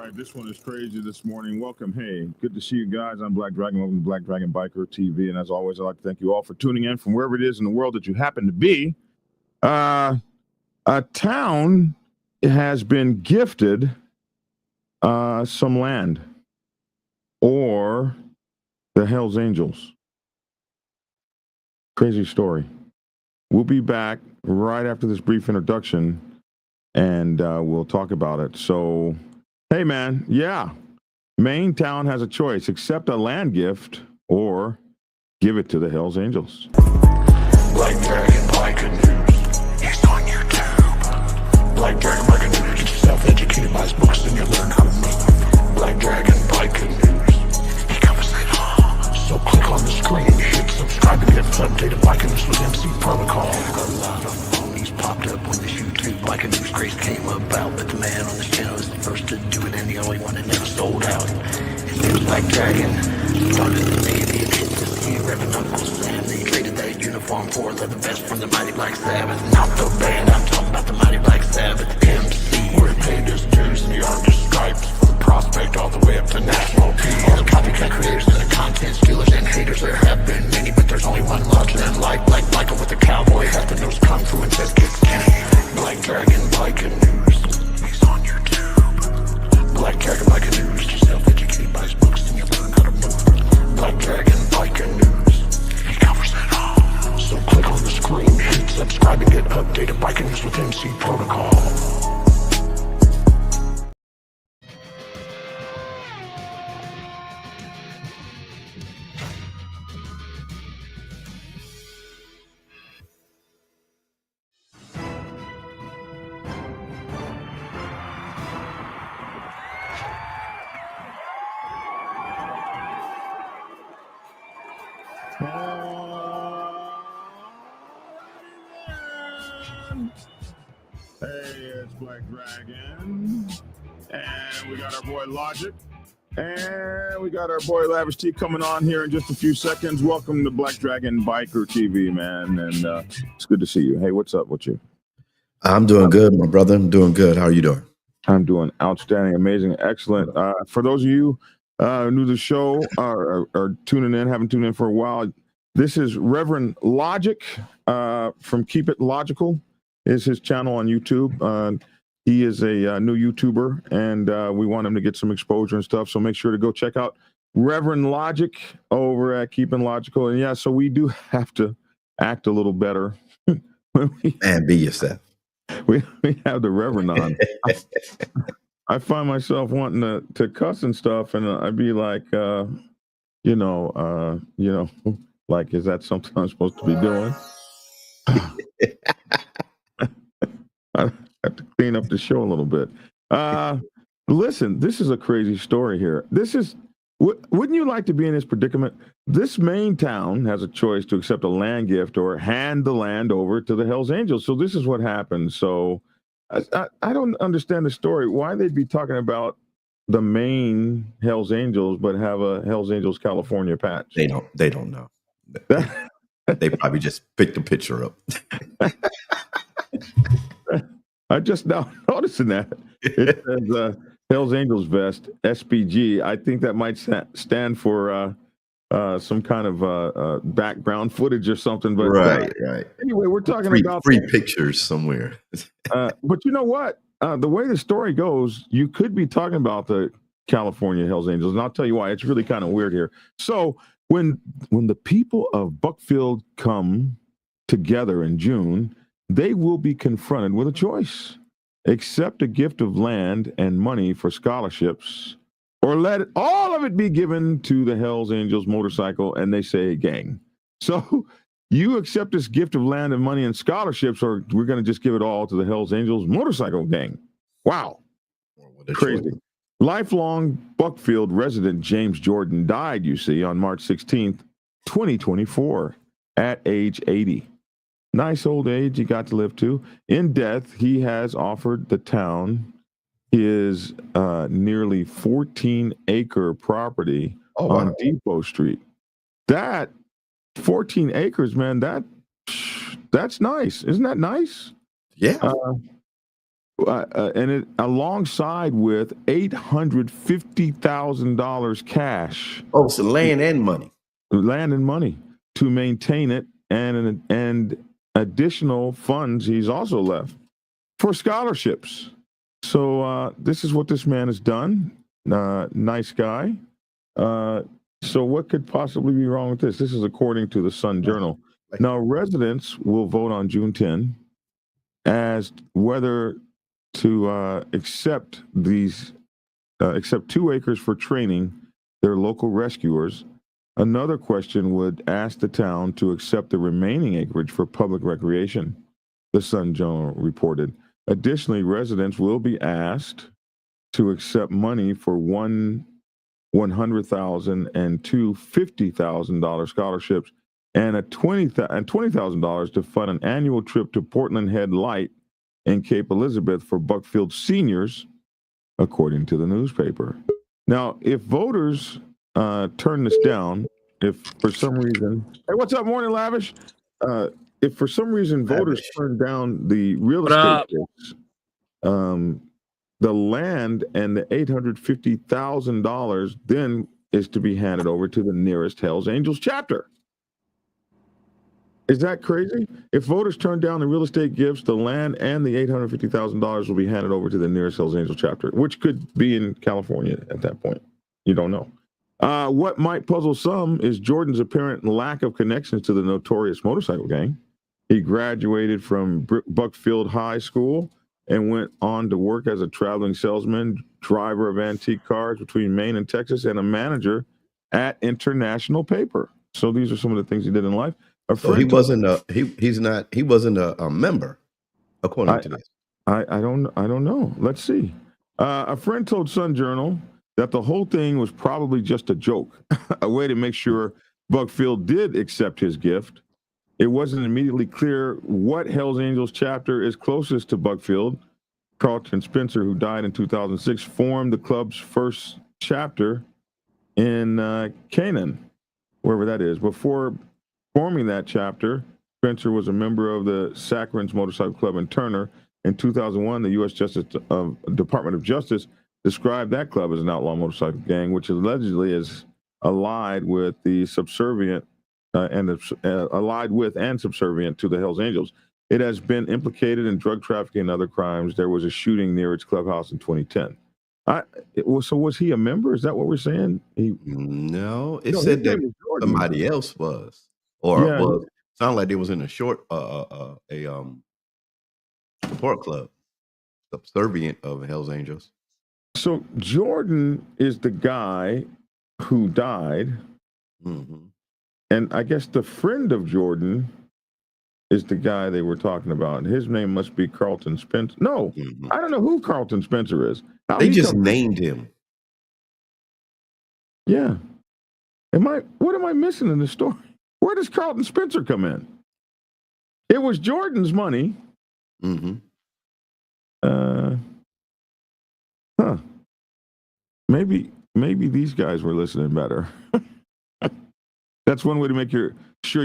right, this one is crazy this morning. Welcome. Hey, good to see you guys. I'm Black Dragon. Welcome to Black Dragon Biker TV. And as always, I'd like to thank you all for tuning in from wherever it is in the world that you happen to be. A town has been gifted some land, or the Hells Angels. Crazy story. We'll be back right after this brief introduction, and we'll talk about it. So, hey, man, yeah, Maine town has a choice: accept a land gift or give it to the Hells Angels. Black Dragon Biker News. He's on YouTube. Black Dragon Biker News. Get yourself educated by his books, then you'll learn how to move. Black Dragon Biker News. He covers it all. So click on the screen, hit subscribe to get updated Biker News with MC Protocol. A lot of phonies popped up when this YouTube Biker News craze came about, but the man on this channel is the first to do it and the only one that never sold out. His name's Black Dragon. Started in the Navy and hit this year, Reverend Uncle Sam. They traded that uniform for leather vest from the Mighty Black Sabbath. Not the band, I'm talking about the Mighty Black Sabbath. MC, where he paid his dues and he earned his stripes. From the prospect all the way up to national peace. All the copycat creators and the content stealers and haters, there have been many, but there's only one larger than life. Like Michael with the cowboy hat that knows kung fu and says kick Kenny. Black Dragon Biker News. He's on YouTube. Black Dragon Biker News. Get yourself educated by his books and you learn how to move. Black Dragon Biker News. He covers it all. So click on the screen, hit subscribe and get updated Biker News with MC Protocol. Hey, it's Black Dragon, and we got our boy Logic, and we got our boy Lavish T coming on here in just a few seconds. Welcome to Black Dragon Biker TV, man, and it's good to see you. Hey, what's up with you? I'm doing good, my brother. I'm doing good. How are you doing? I'm doing outstanding, amazing, excellent. For those of you new to the show or tuning in, haven't tuned in for a while, this is Reverend Logic from Keep It Logical. Is his channel on YouTube. He is a new YouTuber, and we want him to get some exposure and stuff. So make sure to go check out Reverend Logic over at Keeping Logical. And yeah, so we do have to act a little better And be yourself. We have the Reverend on. I find myself wanting to cuss and stuff, and I'd be like, like, is that something I'm supposed to be doing? I have to clean up the show a little bit. Listen, this is a crazy story here. Wouldn't you like to be in this predicament? This Maine town has a choice to accept a land gift or hand the land over to the Hells Angels. So this is what happened. So I don't understand the story. Why they'd be talking about the Maine Hells Angels, but have a Hells Angels California patch? They don't know. They probably just picked the picture up. I just now noticing that it says Hells Angels vest SPG. I think that might stand for some kind of background footage or something. But right. Anyway, we're talking about free pictures somewhere. But you know what? The way the story goes, you could be talking about the California Hells Angels, and I'll tell you why. It's really kind of weird here. So when the people of Buckfield come together in June, they will be confronted with a choice: accept a gift of land and money for scholarships, or let all of it be given to the Hells Angels motorcycle, and they say gang. So you accept this gift of land and money and scholarships, or we're going to just give it all to the Hells Angels motorcycle gang. Wow. Crazy. Lifelong Buckfield resident James Jordan died, you see, on March 16th, 2024, at age 80. Nice old age he got to live to. In death, he has offered the town his nearly 14-acre property on Depot Street. That 14 acres, man, that's nice. Isn't that nice? Yeah. and it alongside with $850,000 cash, Oh, so land and money. land and money to maintain it, and additional funds he's also left for scholarships. So this is what this man has done. Nice guy. So what could possibly be wrong with this? This is according to the Sun Journal. Now, residents will vote on June 10 as whether to accept 2 acres for training their local rescuers. Another question would ask the town to accept the remaining acreage for public recreation, the Sun Journal reported. Additionally, residents will be asked to accept money for $100,000 and two $50,000 scholarships and $20,000 to fund an annual trip to Portland Head Light in Cape Elizabeth for Buckfield seniors, according to the newspaper. Now, if voters turn this down, if for some reason, hey, what's up, Morning Lavish? If for some reason voters turn down the real estate tax, the land and the $850,000 then is to be handed over to the nearest Hells Angels chapter. Is that crazy? If voters turn down the real estate gifts, the land and the $850,000 will be handed over to the nearest Hells Angels chapter, which could be in California at that point. You don't know. What might puzzle some is Jordan's apparent lack of connections to the notorious motorcycle gang. He graduated from Buckfield High School and went on to work as a traveling salesman, driver of antique cars between Maine and Texas, and a manager at International Paper. So these are some of the things he did in life. So he wasn't a member, according to this. I don't know. Let's see. A friend told Sun Journal that the whole thing was probably just a joke, a way to make sure Buckfield did accept his gift. It wasn't immediately clear what Hells Angels chapter is closest to Buckfield. Carlton Spencer, who died in 2006, formed the club's first chapter in Canaan, wherever that is. Before forming that chapter, Spencer was a member of the Sacramen's Motorcycle Club in Turner. In 2001, the U.S. Department of Justice described that club as an outlaw motorcycle gang, which allegedly is allied with the subservient allied with and subservient to the Hells Angels. It has been implicated in drug trafficking and other crimes. There was a shooting near its clubhouse in 2010. So was he a member? Is that what we're saying? No, it said that somebody else was, or sounded like they was in a support club, subservient of Hells Angels. So Jordan is the guy who died. Mm-hmm. And I guess the friend of Jordan is the guy they were talking about. His name must be Carlton Spencer. No, I don't know who Carlton Spencer is. They just named him. Yeah. What am I missing in the story? Where does Carlton Spencer come in? It was Jordan's money. Mm-hmm. Maybe these guys were listening better. That's one way to make sure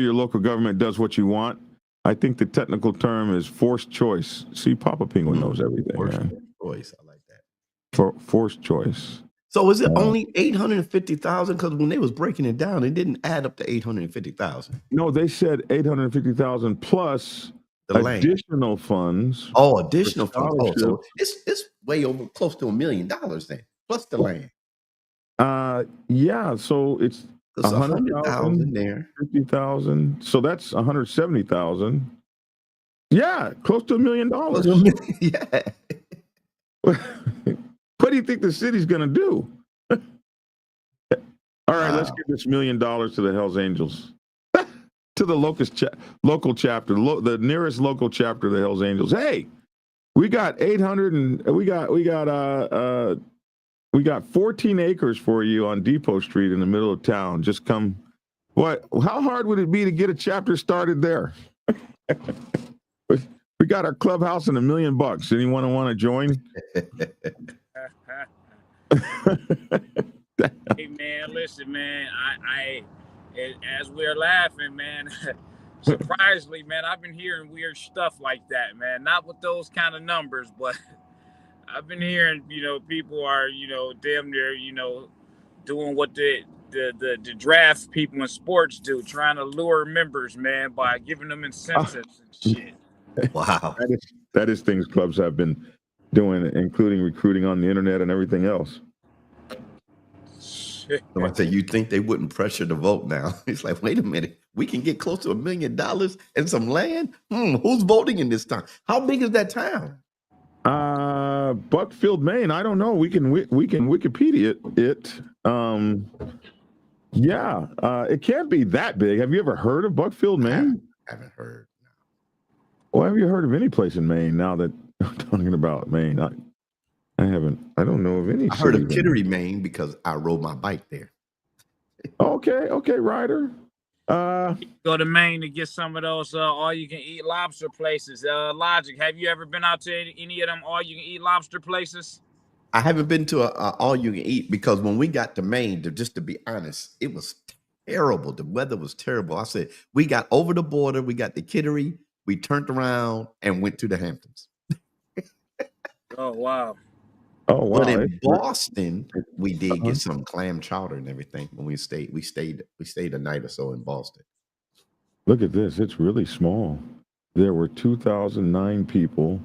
your local government does what you want. I think the technical term is forced choice. See, Papa Penguin knows everything. Forced choice. I like that. Forced choice. So is it only 850,000? Because when they was breaking it down, it didn't add up to 850,000. No, they said 850,000 plus the additional funds. Oh, additional funds. Oh, so it's way over close to $1 million then, plus the land. Yeah. So it's 100,000 there, 50,000. So that's 170,000. Yeah, close to $1 million. Yeah. What do you think the city's going to do? All right, let's give this $1 million to the Hells Angels, to the local chapter, the nearest local chapter of the Hells Angels. Hey, we got 14 acres for you on Depot Street in the middle of town. Just come. What? How hard would it be to get a chapter started there? We got our clubhouse and $1 million. Anyone want to join? Hey man, listen, man. I as we're laughing, man. Surprisingly, man, I've been hearing weird stuff like that, man. Not with those kind of numbers, but I've been hearing, people are, damn near, doing what the draft people in sports do, trying to lure members, man, by giving them incentives and shit. Wow. That is things clubs have been doing, including recruiting on the internet and everything else. So I say, you think they wouldn't pressure the vote now? It's like, wait a minute, we can get close to $1 million and some land. Who's voting in this town? How big is that town? Buckfield, Maine. I don't know. We can Wikipedia it. Yeah, it can't be that big. Have you ever heard of Buckfield, Maine? I haven't heard. No. Well, have you heard of any place in Maine? Now that I'm talking about Maine, I haven't. I don't know of any. I heard of Kittery, Maine, because I rode my bike there. Okay, Ryder. Go to Maine to get some of those all-you-can-eat lobster places. Logic, have you ever been out to any of them all-you-can-eat lobster places? I haven't been to a all-you-can-eat because when we got to Maine, just to be honest, it was terrible. The weather was terrible. I said, we got over the border, we got the Kittery, we turned around and went to the Hamptons. Oh, wow. But in Boston, we did get some clam chowder and everything when we stayed. We stayed a night or so in Boston. Look at this. It's really small. There were 2,009 people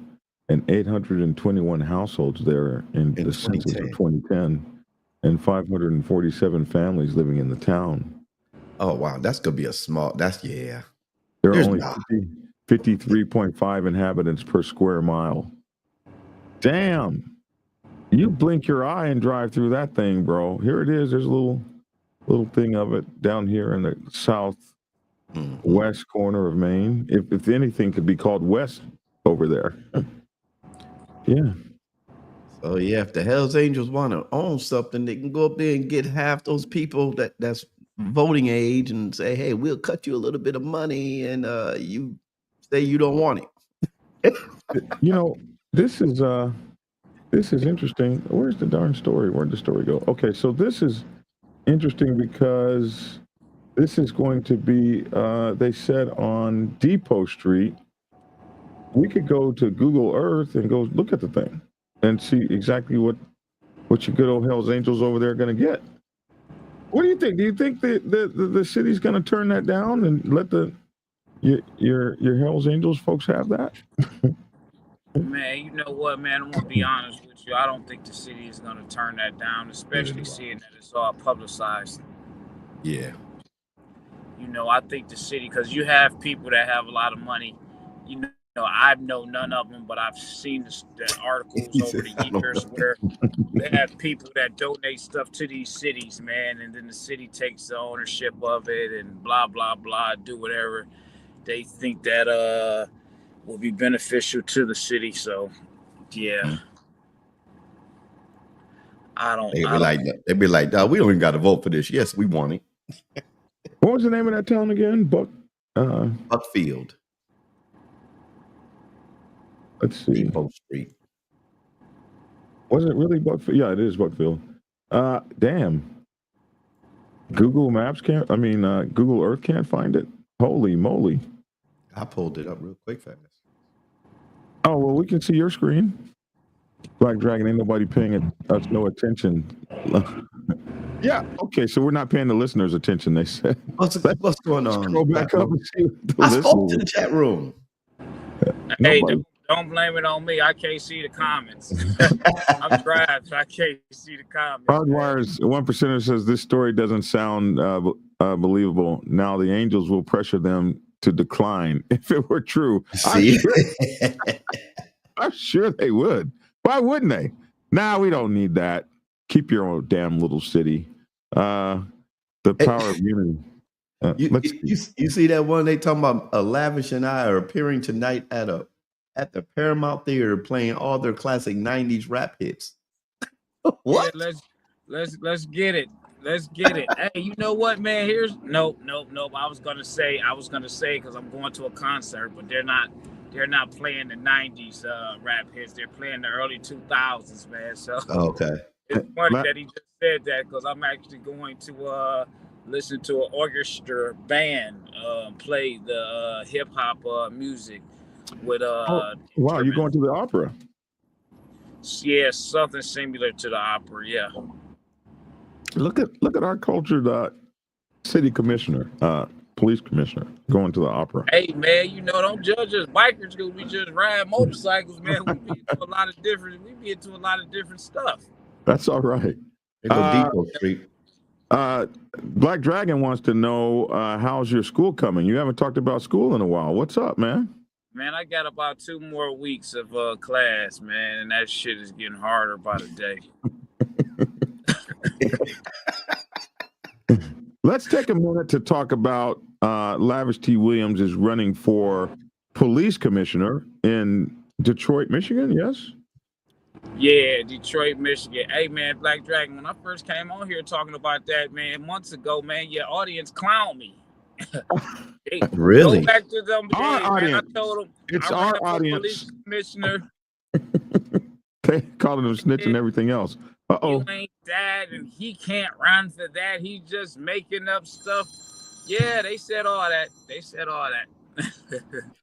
and 821 households there in the census of 2010, and 547 families living in the town. Oh, wow. That's going to be a small, yeah. There are only 53.5 inhabitants per square mile. Damn. You blink your eye and drive through that thing, bro. Here it is. There's a little thing of it down here in the southwest corner of Maine. If anything could be called west over there. Yeah. So yeah, if the Hells Angels want to own something, they can go up there and get half those people that's voting age and say, hey, we'll cut you a little bit of money, and you say you don't want it. This is interesting. Where's the darn story? Where'd the story go? Okay, so this is interesting because this is going to be, they said on Depot Street, we could go to Google Earth and go look at the thing and see exactly what your good old Hells Angels over there are going to get. What do you think? Do you think the city's going to turn that down and let your Hells Angels folks have that? Man, you know what, man? I'm going to be honest with you. I don't think the city is going to turn that down, especially seeing that it's all publicized. Yeah. I think the city, because you have people that have a lot of money. I know none of them, but I've seen the articles over the years where they have people that donate stuff to these cities, man, and then the city takes the ownership of it and blah, blah, blah, do whatever they think that will be beneficial to the city. So, yeah. They'd be like, we don't even got to vote for this. Yes, we want it. What was the name of that town again? Buckfield. Let's see. Depot Street. Was it really Buckfield? Yeah, it is Buckfield. Damn. Google Earth can't find it. Holy moly. I pulled it up real quick fast. Oh, well, we can see your screen. Black Dragon, ain't nobody paying us no attention. Yeah, okay, so we're not paying the listeners attention, they said. What's going on? Go back up and see I spoke to the chat room. Hey, don't blame it on me. I can't see the comments. I'm driving, so I can't see the comments. Hardwire's 1% says this story doesn't sound believable. Now the Angels will pressure them to decline. If it were true, I'm sure they would. Why wouldn't they? Nah, we don't need that. Keep your own damn little city. The power of unity. You see that one they talking about? Lavish and I are appearing tonight at the Paramount Theater playing all their classic '90s rap hits. What? Yeah, let's get it. Let's get it. Hey, you know what, man? Nope. I was gonna say because I'm going to a concert, but they're not playing the '90s rap hits. They're playing the early 2000s, man. So okay. It's funny that he just said that because I'm actually going to listen to an orchestra band play the hip hop music with wow, you're going to the opera? Yeah, something similar to the opera. Yeah. Look at our culture. The city commissioner, police commissioner, going to the opera. Hey man, don't judge us bikers because we just ride motorcycles, man. We be into a lot of different stuff. That's all right. They go Depot Street. Black Dragon wants to know how's your school coming? You haven't talked about school in a while. What's up, man? Man, I got about 2 more weeks of class, man, and that shit is getting harder by the day. Let's take a minute to talk about Lavish T. Williams is running for police commissioner in Detroit, Michigan. Yes. Yeah, Detroit, Michigan. Hey, man, Black Dragon, when I first came on here talking about that, man, months ago, man, your audience clowned me. Hey, Really? Go back to them days, Our man. audience. I told them It's I our ran for audience. police commissioner. They calling him snitch and everything else. You ain't that, and he can't run for that. He's just making up stuff. Yeah, they said all that.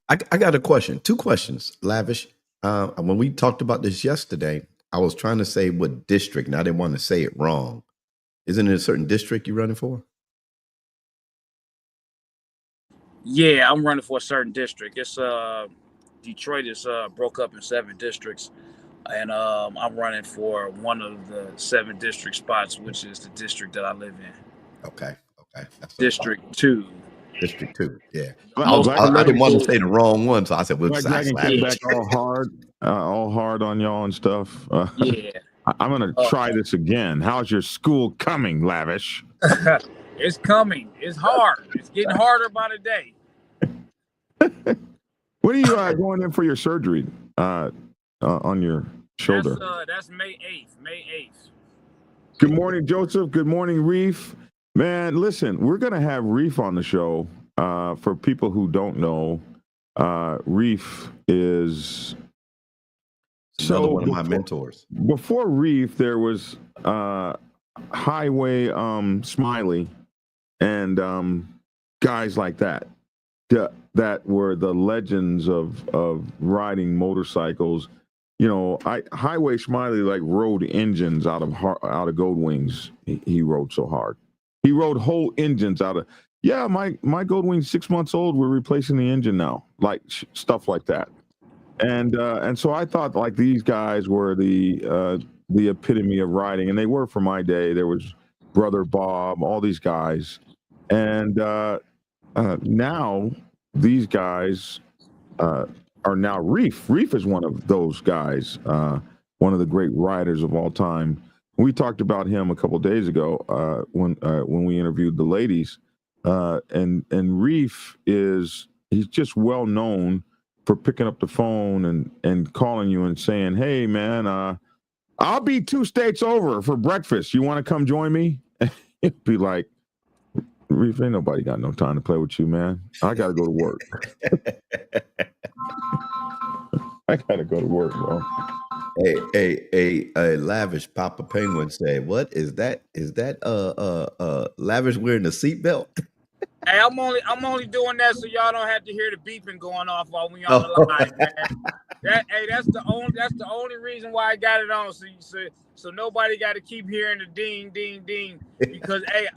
I got a question. 2 questions, Lavish. When we talked about this yesterday, I was trying to say what district, and I didn't want to say it wrong. Isn't it a certain district you're running for? Yeah, I'm running for a certain district. It's Detroit is broke up in 7 districts, and I'm running for one of the 7 district spots, which is the district that I live in. Okay. That's District 2. District 2. Yeah. Well, I didn't want to say the wrong one, so I said, Black Dragon came back all hard on y'all and stuff. Yeah. I'm gonna try this again. How's your school coming, Lavish? It's coming. It's hard. It's getting harder by the day. When are you going in for your surgery on your shoulder? That's May 8th. May 8th. Good morning, Joseph. Good morning, Reef. Man, listen, we're going to have Reef on the show. For people who don't know, Reef is another one of my mentors. Before Reef, there was Highway Smiley and guys like that. That were the legends of riding motorcycles. Highway Smiley like rode engines out of Gold Wings. He rode so hard. He rode whole engines out of. Yeah, my Gold Wing's 6 months old. We're replacing the engine now, like stuff like that. And so I thought like these guys were the epitome of riding, and they were for my day. There was Brother Bob, all these guys, and now these guys are now Reef. Reef is one of those guys, one of the great riders of all time. We talked about him a couple of days ago when we interviewed the ladies, and Reef he's just well known for picking up the phone and calling you and saying, "Hey man, I'll be 2 states over for breakfast. You want to come join me?" It'd be like, Reef, ain't nobody got no time to play with you, man. I gotta go to work. I gotta go to work, bro. Hey, Lavish Papa Penguin said, "What is that? Is that Lavish wearing a seatbelt?" Hey, I'm only doing that so y'all don't have to hear the beeping going off while we on the line, man. That's the only reason why I got it on, so nobody got to keep hearing the ding, ding, ding. Because hey,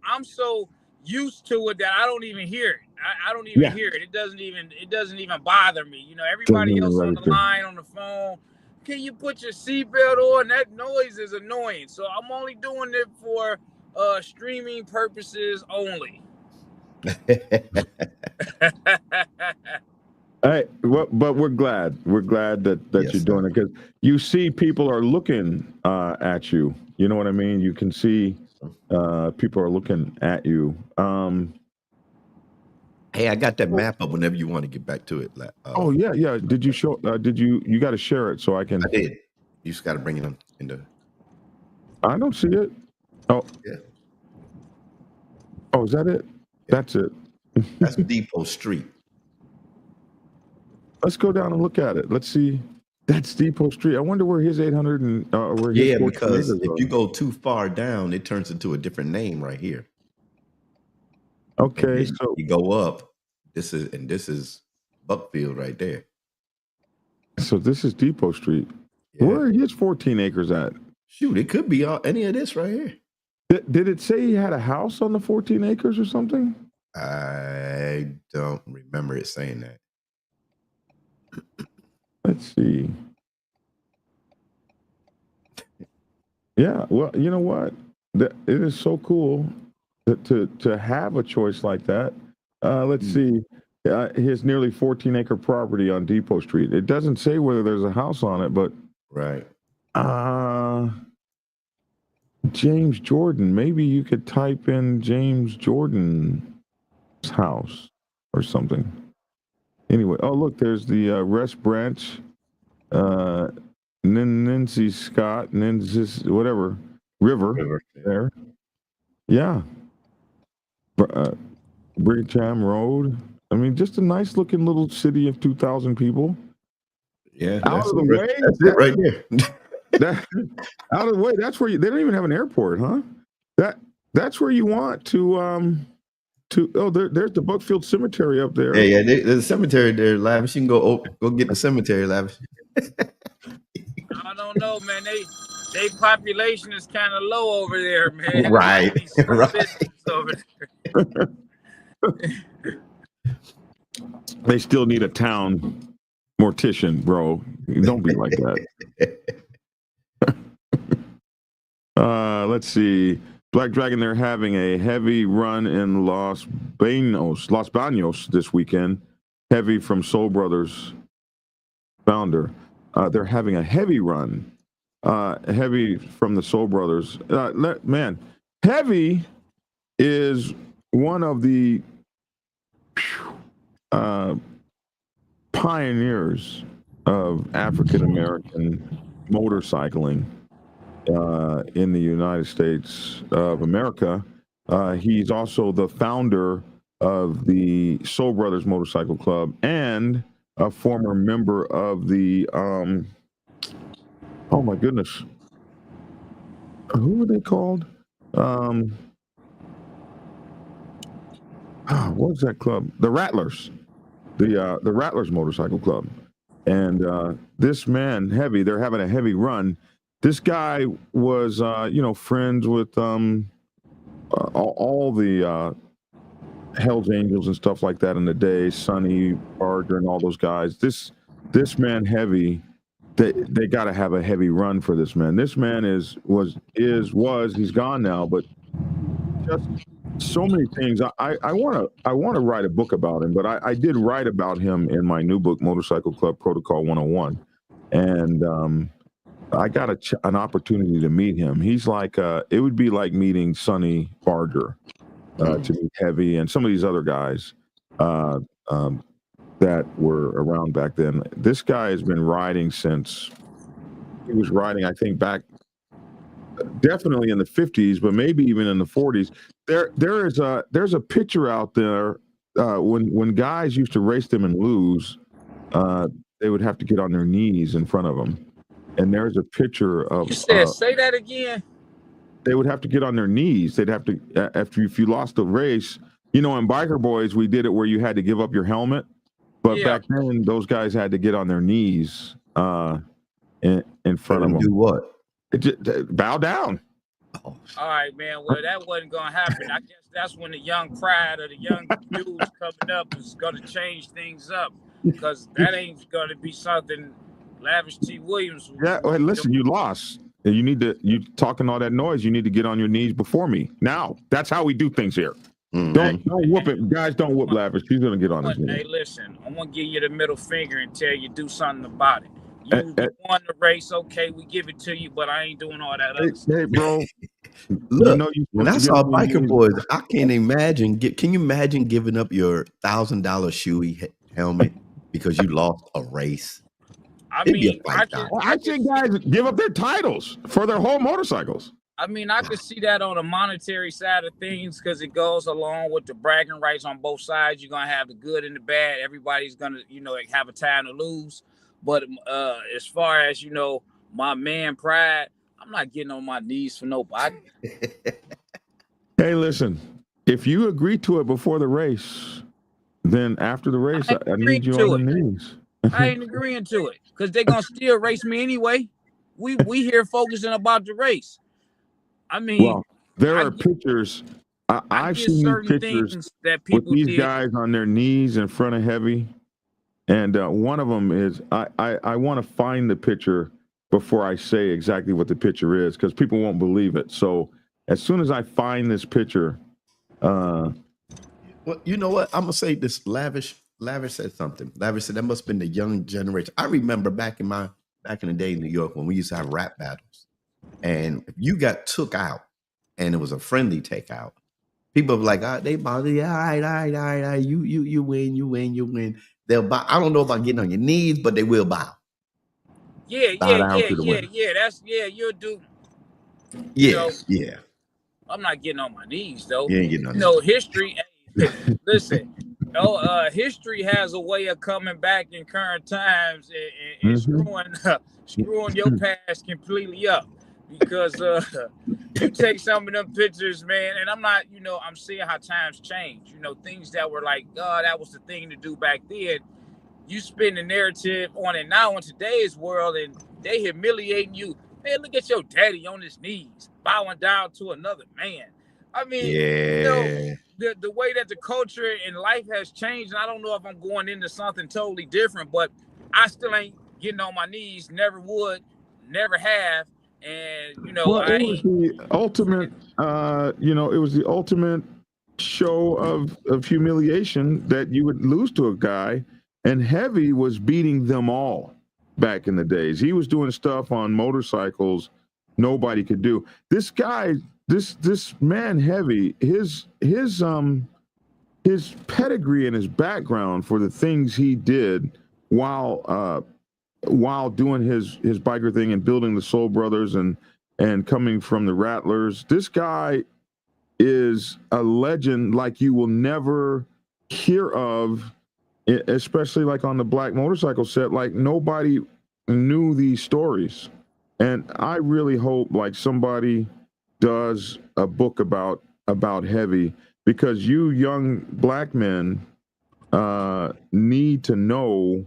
I'm so used to it that I don't even hear it. I don't even hear it. It doesn't even bother me. Everybody else on the line on the phone. Can you put your seatbelt on? That noise is annoying. So I'm only doing it for streaming purposes only. Hey, but we're glad that Yes, you're doing it, because you see people are looking at you. You know what I mean? You can see people are looking at you. Hey, I got that map up whenever you want to get back to it. Oh yeah. Did you show? You got to share it so I can? I did. You just got to bring it on into. I don't see it. Oh yeah. Oh, is that it? Yeah. That's it. That's Depot Street. Let's go down and look at it. Let's see. That's Depot Street. I wonder where his 800 and where his. Yeah, because if you go too far down, it turns into a different name right here. Okay, so you go up. This is Buckfield right there. So this is Depot Street. Yeah. Where are his 14 acres at? Shoot, it could be any of this right here. Did it say he had a house on the 14 acres or something? I don't remember it saying that. Let's see. Yeah, well, you know what? It is so cool to have a choice like that. Let's see. His nearly 14-acre property on Depot Street. It doesn't say whether there's a house on it, but Right. James Jordan. Maybe you could type in James Jordan's house or something. Anyway, oh look, there's the Rest Branch, Nancy Scott, Nancy whatever River there. Yeah. Brigham Road. I mean, just a nice looking little city of 2,000 people. Yeah, Out of the way. That's it right there. Out of the way. That's where they don't even have an airport, huh? That's where you want to there's the Buckfield Cemetery up there. Yeah, there's a cemetery there, Lavish. You can go get the cemetery, Lavish. I don't know, man. They population is kind of low over there, man. Right. Over there. They still need a town mortician, bro. Don't be like that. Let's see. Black Dragon, they're having a heavy run in Los Banos this weekend. Heavy from Soul Brothers founder. They're having a heavy run. Heavy from the Soul Brothers. Man, Heavy is one of the pioneers of African American motorcycling in the United States of America. He's also the founder of the Soul Brothers Motorcycle Club and a former member of the oh my goodness, who were they called? What was that club? The Rattlers, the Rattlers Motorcycle Club. And this man, Heavy, they're having a heavy run. This guy was, friends with all the Hell's Angels and stuff like that in the day. Sonny Barger and all those guys. This man, Heavy, they got to have a heavy run for this man. This man he's gone now, but just so many things. I want to write a book about him, but I did write about him in my new book, Motorcycle Club Protocol 101, and I got an opportunity to meet him. He's like it would be like meeting Sonny Barger, to meet Heavy and some of these other guys that were around back then. This guy has been riding since he was riding, I think, back definitely in the 50s, but maybe even in the 40s. There's a picture out there when guys used to race them and lose, they would have to get on their knees in front of them. And there's a picture of. You said, say that again. They would have to get on their knees. They'd have to if you lost the race. In Biker Boys, we did it where you had to give up your helmet, but back then those guys had to get on their knees in front of them. Do what? Bow down. All right, man. Well, that wasn't going to happen. I guess that's when the young pride of the young dudes coming up is going to change things up, because that ain't going to be something Lavish T. Williams. Yeah, well, listen, you lost. You talking all that noise. You need to get on your knees before me. Now, that's how we do things here. Don't whoop it. Guys, don't whoop Lavish. He's going to get on his knees. Hey, listen, I'm going to give you the middle finger and tell you do something about it. You won the race, okay, we give it to you, but I ain't doing all that other stuff. Hey, bro. Look, when I saw Biker Boys, I can't imagine. Can you imagine giving up your $1,000 Shoei helmet because you lost a race? I mean, I think guys give up their titles for their whole motorcycles. I mean, I could see that on the monetary side of things, because it goes along with the bragging rights on both sides. You're going to have the good and the bad. Everybody's going to, have a time to lose. But as far as, my man pride, I'm not getting on my knees for nobody. Hey, listen, if you agree to it before the race, then after the race, I need you on the knees. I ain't agreeing to it, because they're going to still race me anyway. we here focusing about the race. I mean, Well, there I are get pictures. I I've get seen these certain pictures things that with people these did. guys on their knees in front of Heavy, and one of them is I want to find the picture before I say exactly what the picture is because people won't believe it. So as soon as I find this picture, Well, you know what? I'm gonna say this. Lavish said something. Lavish said that must have been the young generation. I remember back in the day in New York when we used to have rap battles, and if you got took out, and it was a friendly takeout, people were like, they bother you. All right. You win. They'll bow. I don't know about getting on your knees, but they will bow. Bow down to the winner. That's you'll do. Yeah, yeah. I'm not getting on my knees though. You ain't getting on No history. Listen, history has a way of coming back in current times and screwing your past completely up. Because you take some of them pictures, man, and I'm not, I'm seeing how times change. Things that were like, that was the thing to do back then. You spin the narrative on it now in today's world, and they humiliating you. Man, look at your daddy on his knees, bowing down to another man. I mean, the way that the culture and life has changed, and I don't know if I'm going into something totally different, but I still ain't getting on my knees, never would, never have. And, well, it was the ultimate, it was the ultimate show of humiliation that you would lose to a guy. And Heavy was beating them all back in the days. He was doing stuff on motorcycles nobody could do. This guy, this man Heavy, his pedigree and his background for the things he did while doing his biker thing and building the Soul Brothers and coming from the Rattlers. This guy is a legend like you will never hear of, especially like on the Black Motorcycle set. Like nobody knew these stories. And I really hope like somebody does a book about Heavy, because you young black men need to know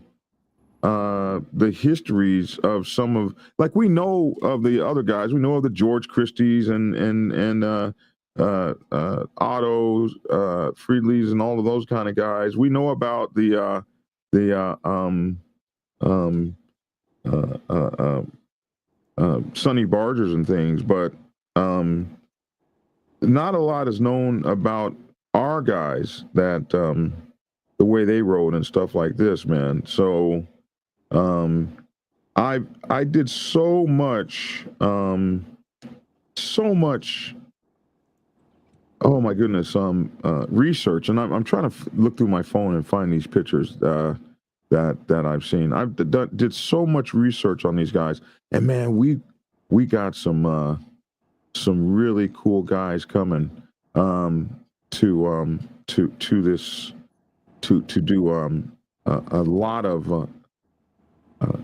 the histories of some of, like, we know of the other guys. We know of the George Christies and Ottos, Friedleys, and all of those kind of guys. We know about the Sonny Bargers and things, but not a lot is known about our guys, that the way they rode and stuff like this, man. So I did so much oh my goodness research, and I'm trying to look through my phone and find these pictures that I've seen. I've did so much research on these guys, and man, we got some really cool guys coming to this to do a lot of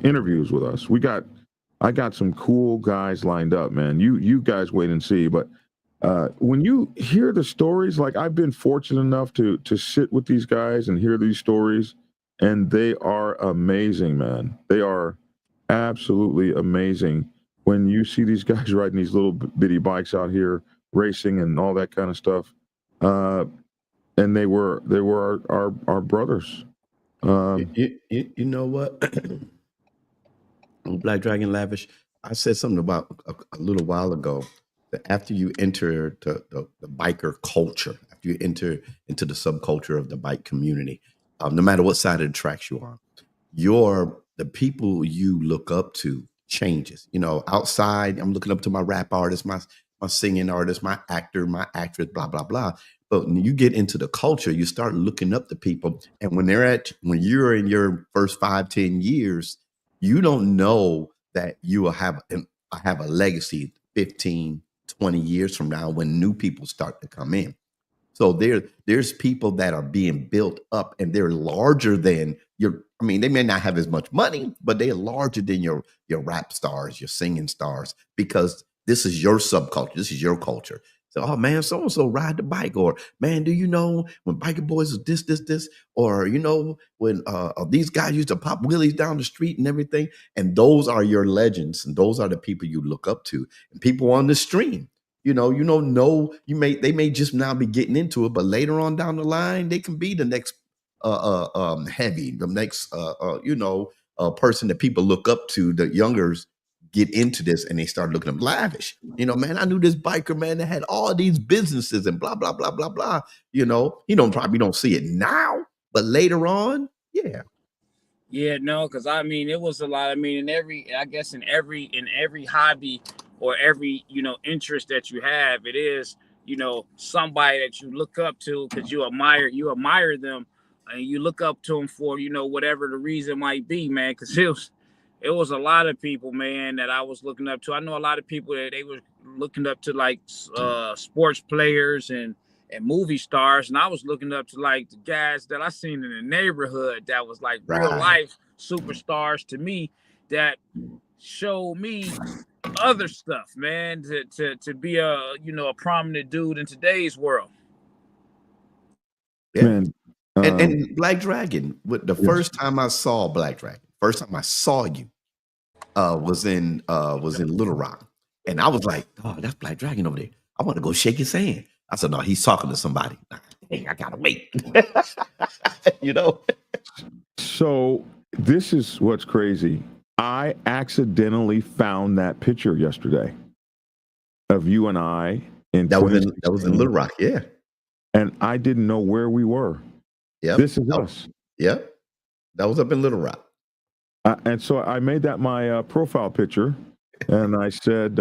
interviews with us. I got some cool guys lined up, man. You guys wait and see. But when you hear the stories, like I've been fortunate enough to sit with these guys and hear these stories, and they are amazing, man. They are absolutely amazing. When you see these guys riding these little bitty bikes out here racing and all that kind of stuff, and they were our brothers. You know what? Black Dragon Lavish, I said something about a little while ago that after you enter the biker culture, after you enter into the subculture of the bike community, no matter what side of the tracks you are, the people you look up to changes. Outside, I'm looking up to my rap artist, my singing artist, my actor, my actress, blah, blah, blah. But when you get into the culture, you start looking up to people. And when you're in your first 5-10 years, you don't know that you will have a legacy 15, 20 years from now when new people start to come in. So there's people that are being built up, and they're larger than they may not have as much money, but they're larger than your rap stars, your singing stars, because this is your subculture. This is your culture. So, oh man, so and so ride the bike, or man, do you know when biker boys is this, or you know when these guys used to pop wheelies down the street and everything, and those are your legends, and those are the people you look up to, and people on the stream. They may just now be getting into it, but later on down the line, they can be the next heavy, the next person that people look up to. The youngers get into this and they start looking at them lavish. Man, I knew this biker man that had all these businesses and blah blah blah blah blah. Probably don't see it now, but later on, yeah. Yeah, no, because I mean, it was a lot. I mean, in every hobby or every interest that you have, it is somebody that you look up to because you admire them, and you look up to them for whatever the reason might be, man. Because it was a lot of people, man, that I was looking up to. I know a lot of people that they were looking up to, like sports players and movie stars, and I was looking up to like the guys that I seen in the neighborhood that was like real life superstars to me, that showed me other stuff, man, to be a prominent dude in today's world. Yeah. Man, and Black Dragon, the first time I saw Black Dragon, first time I saw you was in Little Rock, and I was like, oh, that's Black Dragon over there. I want to go shake his hand. I said, no, he's talking to somebody. Hey, I gotta wait. So this is what's crazy. I accidentally found that picture yesterday of you and I that was in Little Rock, yeah. And I didn't know where we were. Yeah, this is us. Yeah, that was up in Little Rock. And so I made that my profile picture. And I said,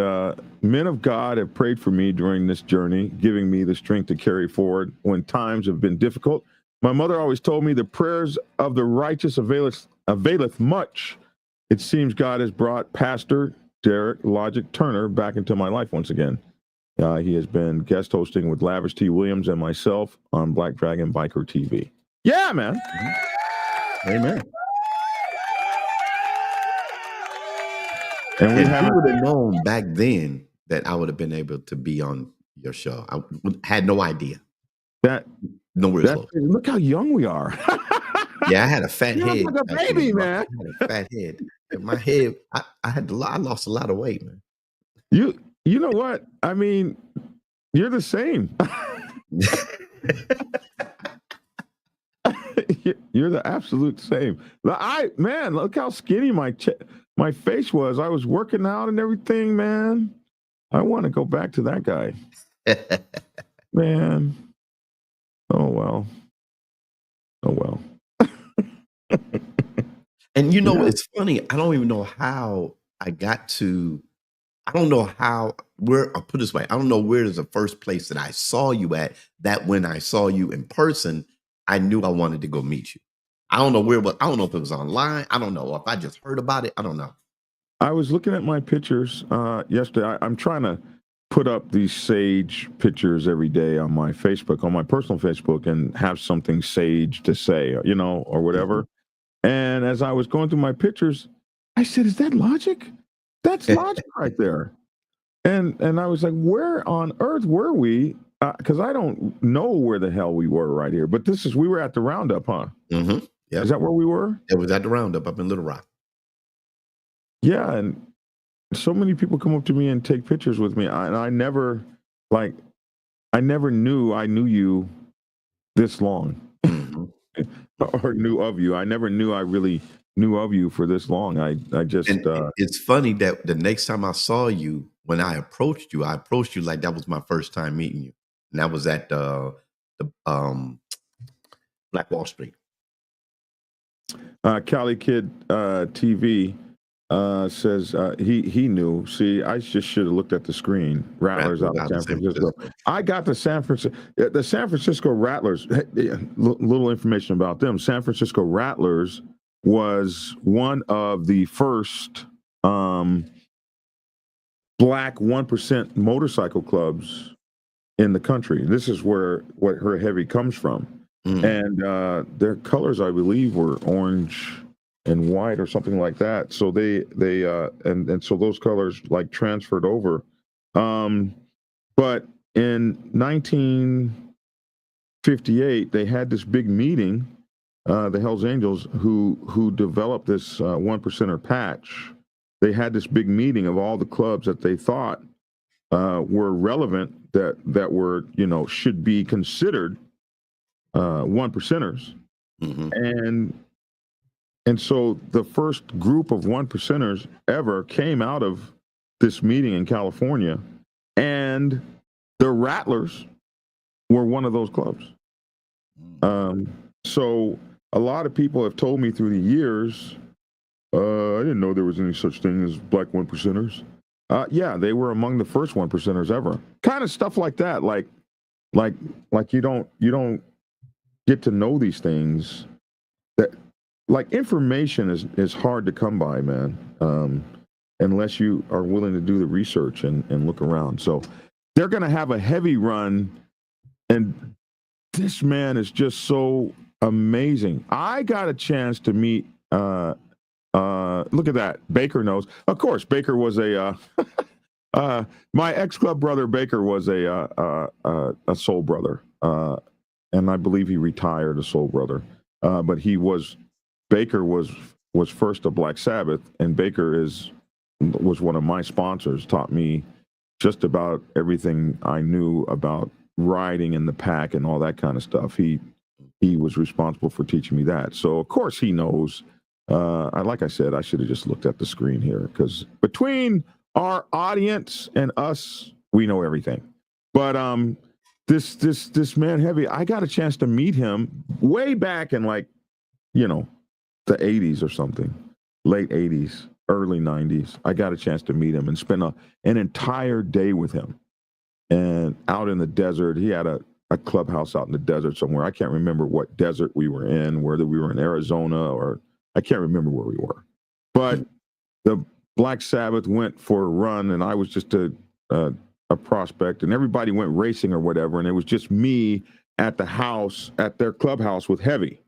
men of God have prayed for me during this journey, giving me the strength to carry forward when times have been difficult. My mother always told me the prayers of the righteous availeth much. It seems God has brought Pastor Derek Logic Turner back into my life once again. He has been guest hosting with Lavish T. Williams and myself on Black Dragon Biker TV. Yeah, man. Amen. And we would have known back then that I would have been able to be on your show. I had no idea. Look how young we are. Yeah, I had a fat head. Like a baby, man. I had a fat head. In my head, I lost a lot of weight, man. You know what? I mean, you're the same. You're the absolute same. Look how skinny my face was. I was working out and everything, man. I want to go back to that guy. Man. Oh, well. And it's funny. I don't even know how I got to, I'll put it this way. I don't know where is the first place that I saw you at, that when I saw you in person, I knew I wanted to go meet you. I don't know where, but I don't know if it was online. I don't know if I just heard about it. I don't know. I was looking at my pictures yesterday. I'm trying to put up these sage pictures every day on my Facebook, on my personal Facebook, and have something sage to say, or whatever. Mm-hmm. And as I was going through my pictures, I said, is that Logic? That's Logic right there. And I was like, where on earth were we? Because I don't know where the hell we were right here. But we were at the Roundup, huh? Mm-hmm. Yeah. Is that where we were? It was at the Roundup up in Little Rock. Yeah, and so many people come up to me and take pictures with me. I never knew I knew you this long. Mm-hmm. Or knew of you. I never knew I really knew of you for this long. I just it's funny that the next time I saw you, when I approached you like that was my first time meeting you. And that was at the Black Wall Street. Cali Kid TV says he knew. See, I just should have looked at the screen. Rattlers out of San Francisco. I got the San Francisco Rattlers. Little information about them. San Francisco Rattlers was one of the first black 1% motorcycle clubs in the country. This is what her heavy comes from. Mm. And their colors, I believe, were orange and white or something like that. So they so those colors like transferred over. But in 1958, they had this big meeting, the Hells Angels, who developed this one percenter patch. They had this big meeting of all the clubs that they thought were relevant, that were, should be considered one percenters. And so the first group of one percenters ever came out of this meeting in California, and the Rattlers were one of those clubs. So a lot of people have told me through the years, I didn't know there was any such thing as black one percenters. Yeah, they were among the first one percenters ever. Kind of stuff like that. Like you don't get to know these things. That, like, information is hard to come by, man. Unless you are willing to do the research and look around. So they're going to have a heavy run, and this man is just so amazing. I got a chance to meet. Look at that. Baker knows. Of course, Baker was a. My ex-club brother Baker was a soul brother, and I believe he retired a soul brother. But Baker was first a Black Sabbath, and Baker was one of my sponsors. Taught me just about everything I knew about riding in the pack and all that kind of stuff. He was responsible for teaching me that. So of course he knows. Like I said, I should have just looked at the screen here, because between our audience and us, we know everything. But this man Heavy, I got a chance to meet him way back in, like, the 80s or something, late 80s, early 90s. I got a chance to meet him and spend an entire day with him. And out in the desert, he had a clubhouse out in the desert somewhere. I can't remember what desert we were in, whether we were in Arizona or I can't remember where we were. But the Black Sabbath went for a run, and I was just a prospect, and everybody went racing or whatever, and it was just me at the house, at their clubhouse with Heavy.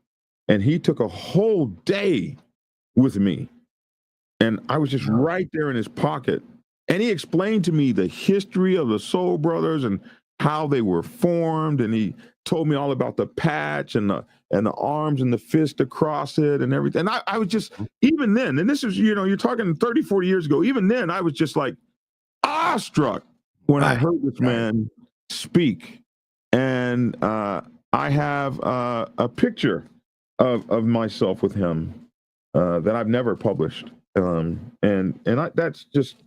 And he took a whole day with me, and I was just right there in his pocket. And he explained to me the history of the Soul Brothers and how they were formed, and he told me all about the patch and the arms and the fist across it and everything. And I was just, even then, and this is, you're talking 30, 40 years ago, even then I was just like awestruck when I heard this man speak. And I have a picture of myself with him that I've never published. That's just,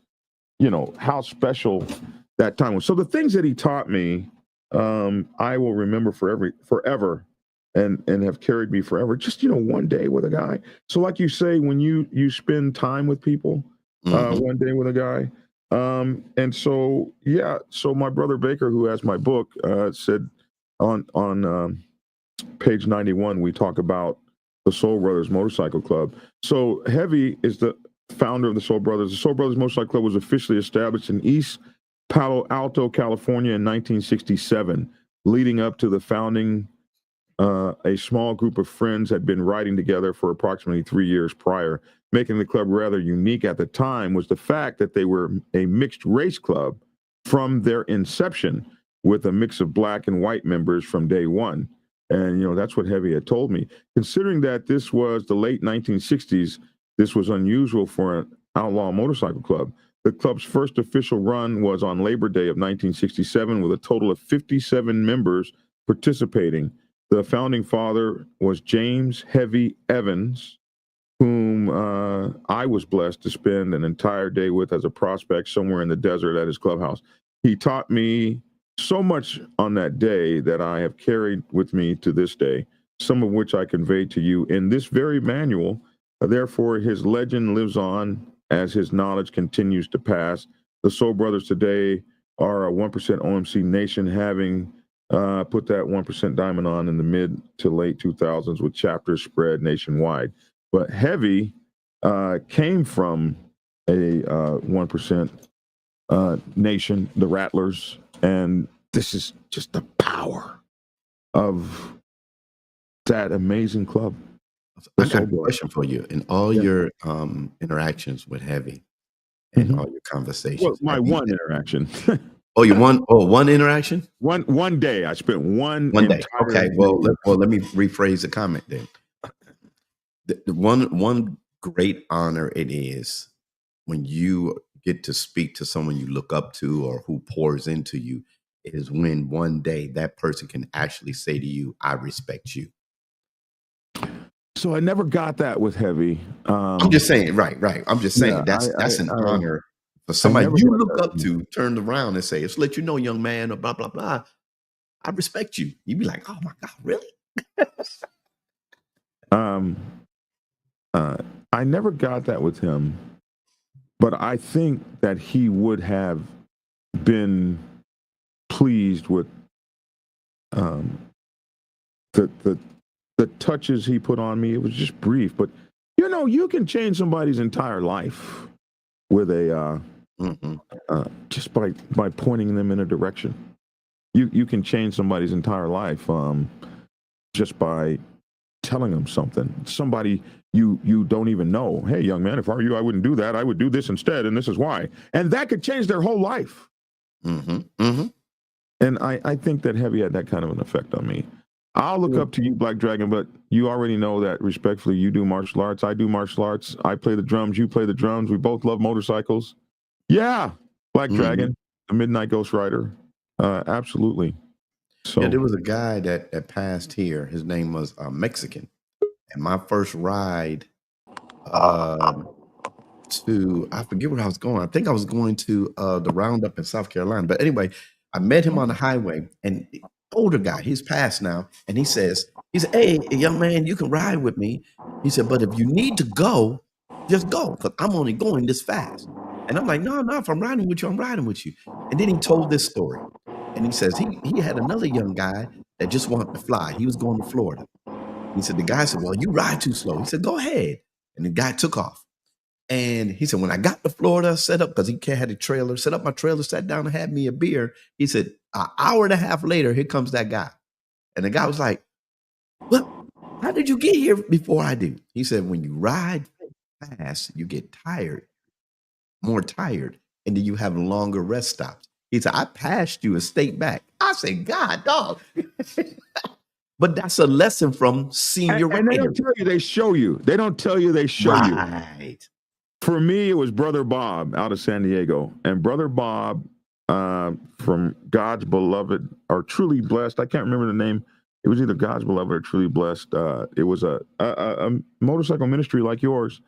how special that time was. So the things that he taught me, I will remember forever, and have carried me forever. Just, one day with a guy. So like you say, when you spend time with people, one day with a guy. And so, so my brother Baker, who has my book, said on page 91, we talk about the Soul Brothers Motorcycle Club. So Heavy is the founder of the Soul Brothers. The Soul Brothers Motorcycle Club was officially established in East Palo Alto, California in 1967. Leading up to the founding, a small group of friends had been riding together for approximately 3 years prior. Making the club rather unique at the time was the fact that they were a mixed race club from their inception, with a mix of black and white members from day one. And, that's what Heavy had told me. Considering that this was the late 1960s, this was unusual for an outlaw motorcycle club. The club's first official run was on Labor Day of 1967, with a total of 57 members participating. The founding father was James Heavy Evans, whom I was blessed to spend an entire day with as a prospect somewhere in the desert at his clubhouse. He taught me so much on that day that I have carried with me to this day, some of which I conveyed to you in this very manual. Therefore, his legend lives on as his knowledge continues to pass. The Soul Brothers today are a 1% OMC nation, having put that 1% diamond on in the mid to late 2000s, with chapters spread nationwide. But Heavy came from a 1% nation, the Rattlers, and this is just the power of that amazing club. I got a question for you. In all your interactions with Heavy and all your conversations. Well, my one interaction. Oh, one interaction? One day. I spent one day. entire Okay. day. Well, let me rephrase the comment then. The one great honor it is when you get to speak to someone you look up to or who pours into you is when one day that person can actually say to you, I respect you. So I never got that with Heavy. I'm just saying, right. I'm just saying that's an honor for somebody you look up to, turn around and say, "It's let you know, young man," or blah blah blah. I respect you. You'd be like, "Oh my God, really?" I never got that with him, but I think that he would have been pleased with the touches he put on me. It was just brief, but you can change somebody's entire life with a just by pointing them in a direction. You can change somebody's entire life just by telling them something. Somebody you don't even know. Hey, young man, if I were you, I wouldn't do that. I would do this instead, and this is why. And that could change their whole life. And I think that Heavy had that kind of an effect on me. I'll look up to you, Black Dragon, but you already know that respectfully, you do martial arts. I do martial arts. I play the drums. You play the drums. We both love motorcycles. Yeah, Black Dragon, the Midnight Ghost Rider. Absolutely. So there was a guy that passed here. His name was Mexican. And my first ride to, I forget where I was going. I think I was going to the Roundup in South Carolina. But anyway, I met him on the highway, and the older guy, he's passed now, and he said, "Hey, young man, you can ride with me." He said, "But if you need to go, just go, because I'm only going this fast." And I'm like, no, if I'm riding with you, I'm riding with you. And then he told this story. And he says he had another young guy that just wanted to fly. He was going to Florida. He said, the guy said, "Well, you ride too slow." He said, "Go ahead." And the guy took off. And he said, when I got to Florida, set up, because he had a trailer, set up my trailer, sat down and had me a beer. He said, an hour and a half later, here comes that guy. And the guy was like, "Well, how did you get here before I do?" He said, when you ride fast, you get more tired, and then you have longer rest stops. He said, "I passed you a state back." I said, "God, dog." But that's a lesson from senior riders. And they don't tell you, they show you. They don't tell you, they show you. Right. For me, it was Brother Bob out of San Diego. And Brother Bob from God's Beloved or Truly Blessed, I can't remember the name. It was either God's Beloved or Truly Blessed. It was a motorcycle ministry like yours.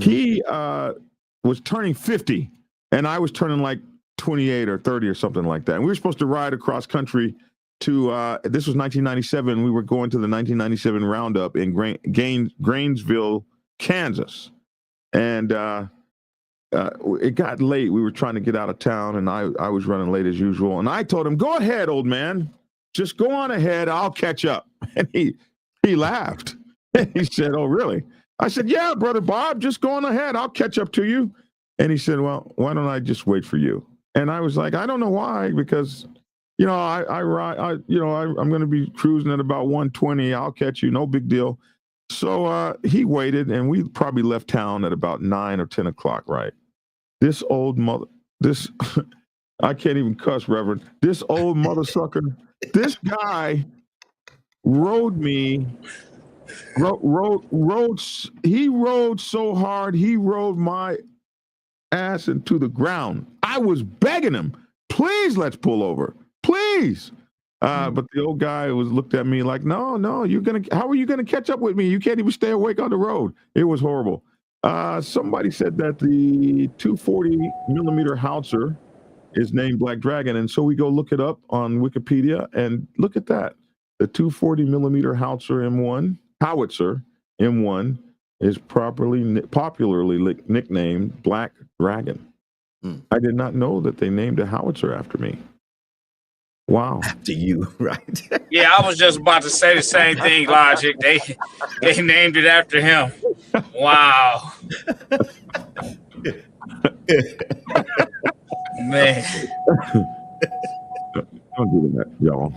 He was turning 50, and I was turning like 28 or 30 or something like that. And we were supposed to ride across country to, this was 1997. We were going to the 1997 Roundup in Grainesville, Kansas. And it got late. We were trying to get out of town, and I was running late as usual. And I told him, "Go ahead, old man. Just go on ahead. I'll catch up." And he laughed. He said, "Oh, really?" I said, "Yeah, Brother Bob, just go on ahead. I'll catch up to you." And he said, "Well, why don't I just wait for you?" And I was like, "I don't know why, because I ride. I'm going to be cruising at about 120. I'll catch you. No big deal." So he waited, and we probably left town at about 9 or 10 o'clock, right? This old mother, I can't even cuss, Reverend. This old mother sucker, this guy rode so hard, he rode my ass into the ground. I was begging him, "Please, let's pull over. Please." But the old guy looked at me like, no, how are you gonna catch up with me? You can't even stay awake on the road. It was horrible. Somebody said that the 240 millimeter howitzer is named Black Dragon, and so we go look it up on Wikipedia, and look at that. The 240 millimeter howitzer M1 is popularly nicknamed Black Dragon. I did not know that they named a howitzer after me. Wow. After you, right? Yeah, I was just about to say the same thing, Logic. They named it after him. Wow. Man. Don't do that, y'all.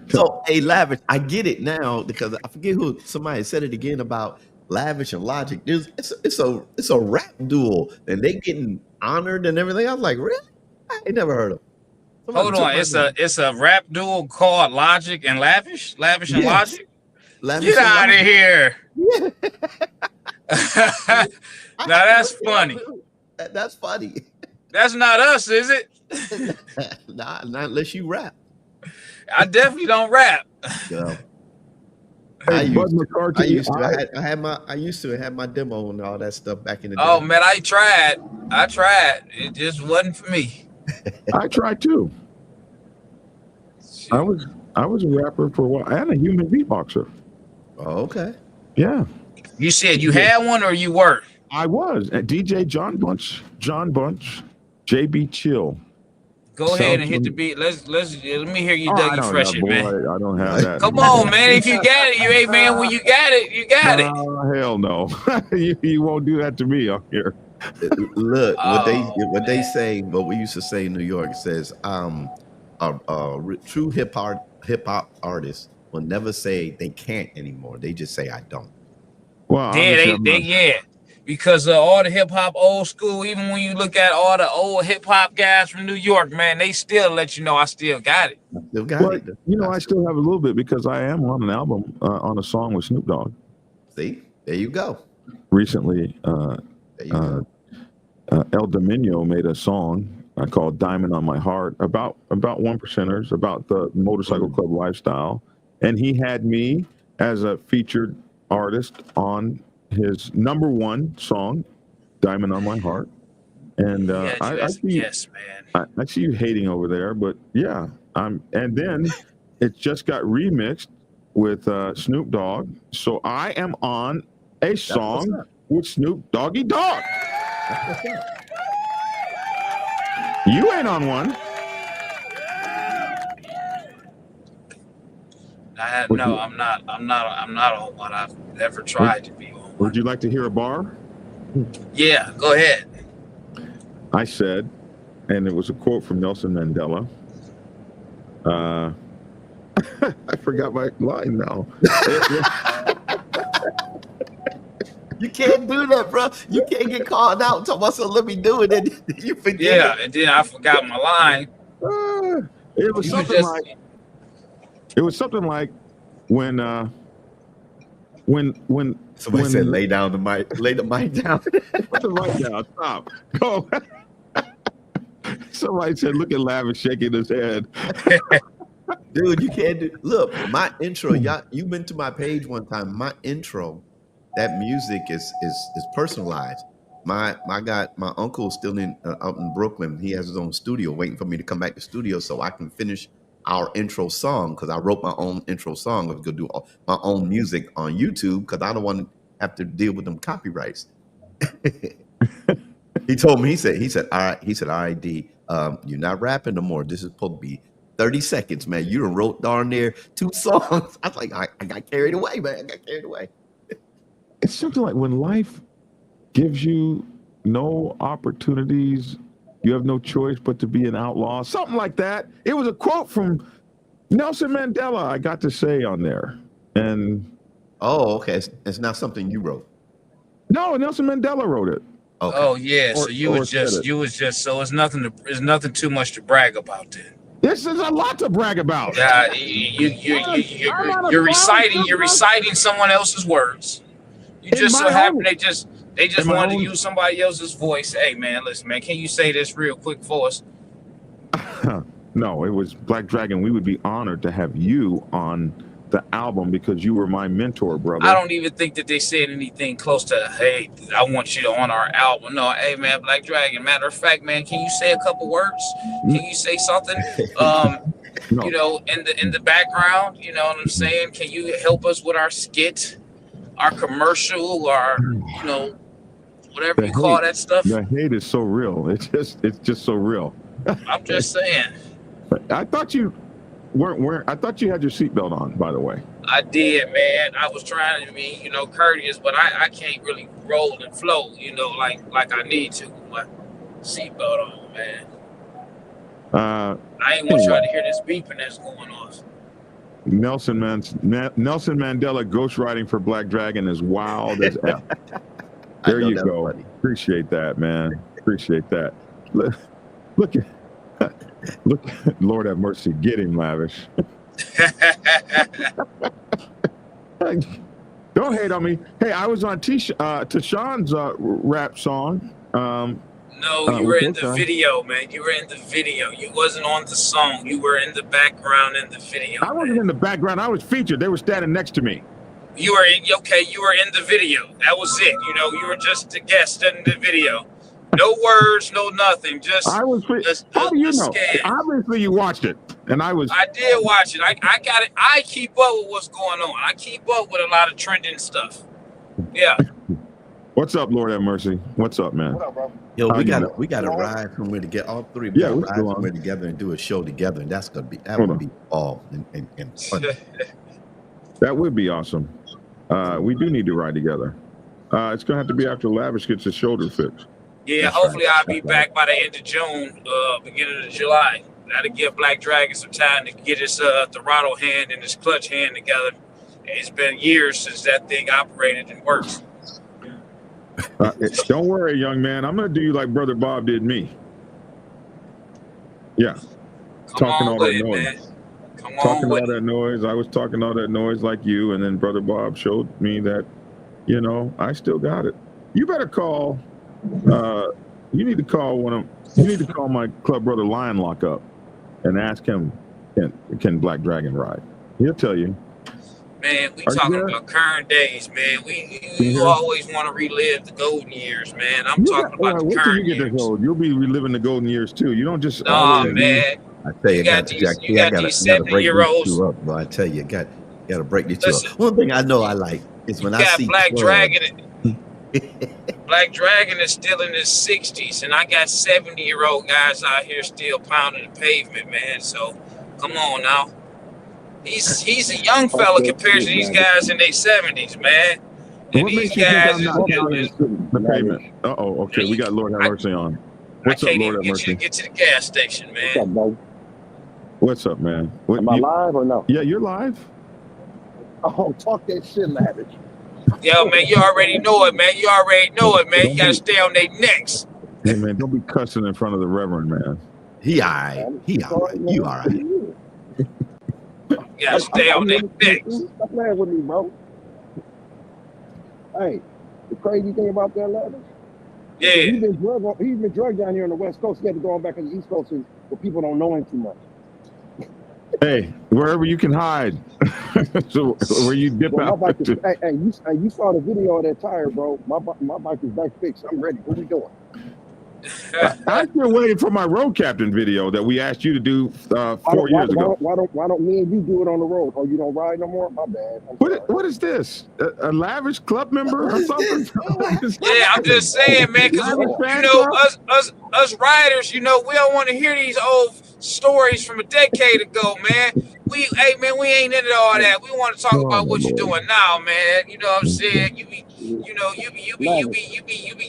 So, hey, Lavish, I get it now, because I forget who somebody said it again about Lavish and Logic. It's a rap duel, and they getting honored and everything. I was like, really? I ain't never heard of it. Hold on, it's a rap duo called Logic and Lavish and Yes. Logic. Lavish Get and out of Logic. here. I Now have to that's look it up, funny. too. That's funny. That's not us, is it? Nah, not unless you rap. I definitely don't rap. Yeah. Hey, Bud McCarthy, I used to have my demo and all that stuff back in the day. Oh man, I tried. It just wasn't for me. I tried too. I was a rapper for a while and a human beatboxer. Oh, okay. Yeah. You said you had one or you were? I was at DJ John Bunch, JB Chill. Go ahead and hit the beat. Let me hear you, Dougie Fresh it, man. I don't have that. Come on, man. If you got it, you ain't man. When you got it, you got it. Hell no. you won't do that to me up here. Look, what they say, what we used to say in New York says, true hip hop artists will never say they can't anymore. They just say I don't. Well, yeah. Because all the hip hop old school, even when you look at all the old hip hop guys from New York, man, they still let you know I still got it. I still got it. You know, I still have a little bit because I am on an album on a song with Snoop Dogg. See, there you go. Recently, There you go. El Dominio made a song called "Diamond on My Heart" about one percenters, about the motorcycle club lifestyle, and he had me as a featured artist on his #1 song, "Diamond on My Heart." And I see, man. I see you hating over there, but yeah, and then it just got remixed with Snoop Dogg, so I am on a song with Snoop Doggy Dogg. You ain't on one. No, I'm not on one. I've never tried to be on one. Would you like to hear a bar? Yeah, go ahead. I said, and it was a quote from Nelson Mandela. I forgot my line now. You can't do that, bro. You can't get called out. Talk about, so let me do it, and you forget. Yeah, and then I forgot my line. It was something like when somebody said, "Lay down the mic, lay the mic down." Put the mic down. Stop. Go. Somebody said, "Look at Lavish shaking his head." Dude, you can't do. Look, my intro. Y'all, you've been to my page one time. My intro, that music is personalized. My uncle's still out in Brooklyn. He has his own studio, waiting for me to come back to studio so I can finish our intro song, because I wrote my own intro song. I'm gonna do my own music on YouTube because I don't want to have to deal with them copyrights. He told me, he said, all right, D, you're not rapping no more. This is supposed to be 30 seconds, man. You done wrote darn near 2 songs. I was like, I got carried away, man. I got carried away. It's something like when life gives you no opportunities, you have no choice but to be an outlaw. Something like that. It was a quote from Nelson Mandela I got to say on there. And oh, okay. It's not something you wrote. No, Nelson Mandela wrote it. Okay. Oh yeah. So you was just so it's nothing too much to brag about then. This is a lot to brag about. Yeah, you're reciting someone else's words. You just so happen they just wanted to use somebody else's voice. Hey man, listen, man, can you say this real quick for us? No, it was Black Dragon. We would be honored to have you on the album because you were my mentor, brother. I don't even think that they said anything close to, hey, I want you to on our album. No, hey man, Black Dragon. Matter of fact, man, can you say a couple words? Can you say something? No. You know, in the background, you know what I'm saying? Can you help us with our skit, our commercial, our, you know, whatever you call that stuff? The hate is so real. It's just so real. I'm just saying. I thought you weren't wearing. I thought you had your seatbelt on, by the way. I did, man. I was trying to be, you know, courteous, but I can't really roll and flow, you know, like I need to with my seatbelt on, man. I ain't want y'all to hear this beeping that's going on. Nelson Mandela ghostwriting for Black Dragon is wild as F. There you go. Funny. Appreciate that, man. Appreciate that. Look at Look, Lord have mercy. Get him, Lavish. Don't hate on me. Hey, I was on Tashawn's rap song. No, you were in the video, man. You were in the video. You wasn't on the song. You were in the background in the video. I wasn't in the background. I was featured. They were standing next to me. You were okay. You were in the video. That was it. You know, you were just a guest in the video. No words, no nothing. Just I was. How do you know? Obviously, you watched it, and I was. I did watch it. I got it. I keep up with what's going on. I keep up with a lot of trending stuff. Yeah. What's up, Lord have mercy? What's up, man? What up, bro? Yo, we got to ride somewhere to get all three. Yeah, ride somewhere together and do a show together, and that would be all and fun. That would be awesome. We do need to ride together. It's gonna have to be after Lavish gets his shoulder fixed. Yeah, That's hopefully right. I'll be back by the end of June, beginning of July. That'll give Black Dragon some time to get his throttle hand and his clutch hand together. It's been years since that thing operated and works. Don't worry, young man. I'm gonna do you like Brother Bob did me. Yeah, talking all that noise. Talking all that noise. I was talking all that noise like you, and then Brother Bob showed me that, you know, I still got it. You better call. You need to call You need to call my club brother Lion Lock up, and ask him, can Black Dragon ride? He'll tell you. Man, we talking about current days, man. We always want to relive the golden years, man. I'm talking about the current years. Get this old, you'll be reliving the golden years too. You don't just. No, man. I tell you, you got these 70-year-olds. Bro, I tell you, got to break these two up. One thing I know I like is when I see Black Dragon. Black Dragon is still in his 60s, and I got 70-year-old guys out here still pounding the pavement, man. So, come on now. He's a young fella compared to these guys in their 70s, man. And these guys the pavement. Okay, we got Lord have mercy on. What's up, Lord have mercy? Get to the gas station, man. What's up, bro? What's up, man? Am I live or no? Yeah, you're live. Oh, talk that shit, Lavish. Yo, man, you already know it, man. You already know it, man. You gotta stay on their necks. Hey, man, don't be cussing in front of the Reverend, man. He all right. He all right. You all right. You gotta stay on their necks. Stop playing with me, bro. Hey, the crazy thing about that, Lavish. Yeah. He's been drugged down here on the West Coast. He had to go on back on the East Coast where people don't know him too much. Hey, wherever you can hide. So where you dip out. You saw the video of that tire, bro. My bike is back fixed. I'm ready. What we doing? I'm still waiting for my road captain video that we asked you to do 4 years ago. Why don't me and you do it on the road? Oh, you don't ride no more? My bad. What is this? A Lavish club member or something? Yeah, I'm just saying, man, because you know us riders, you know, we don't want to hear these old stories from a decade ago, man. We ain't into all that. We want to talk about what you're doing now, man. You know what I'm saying? You be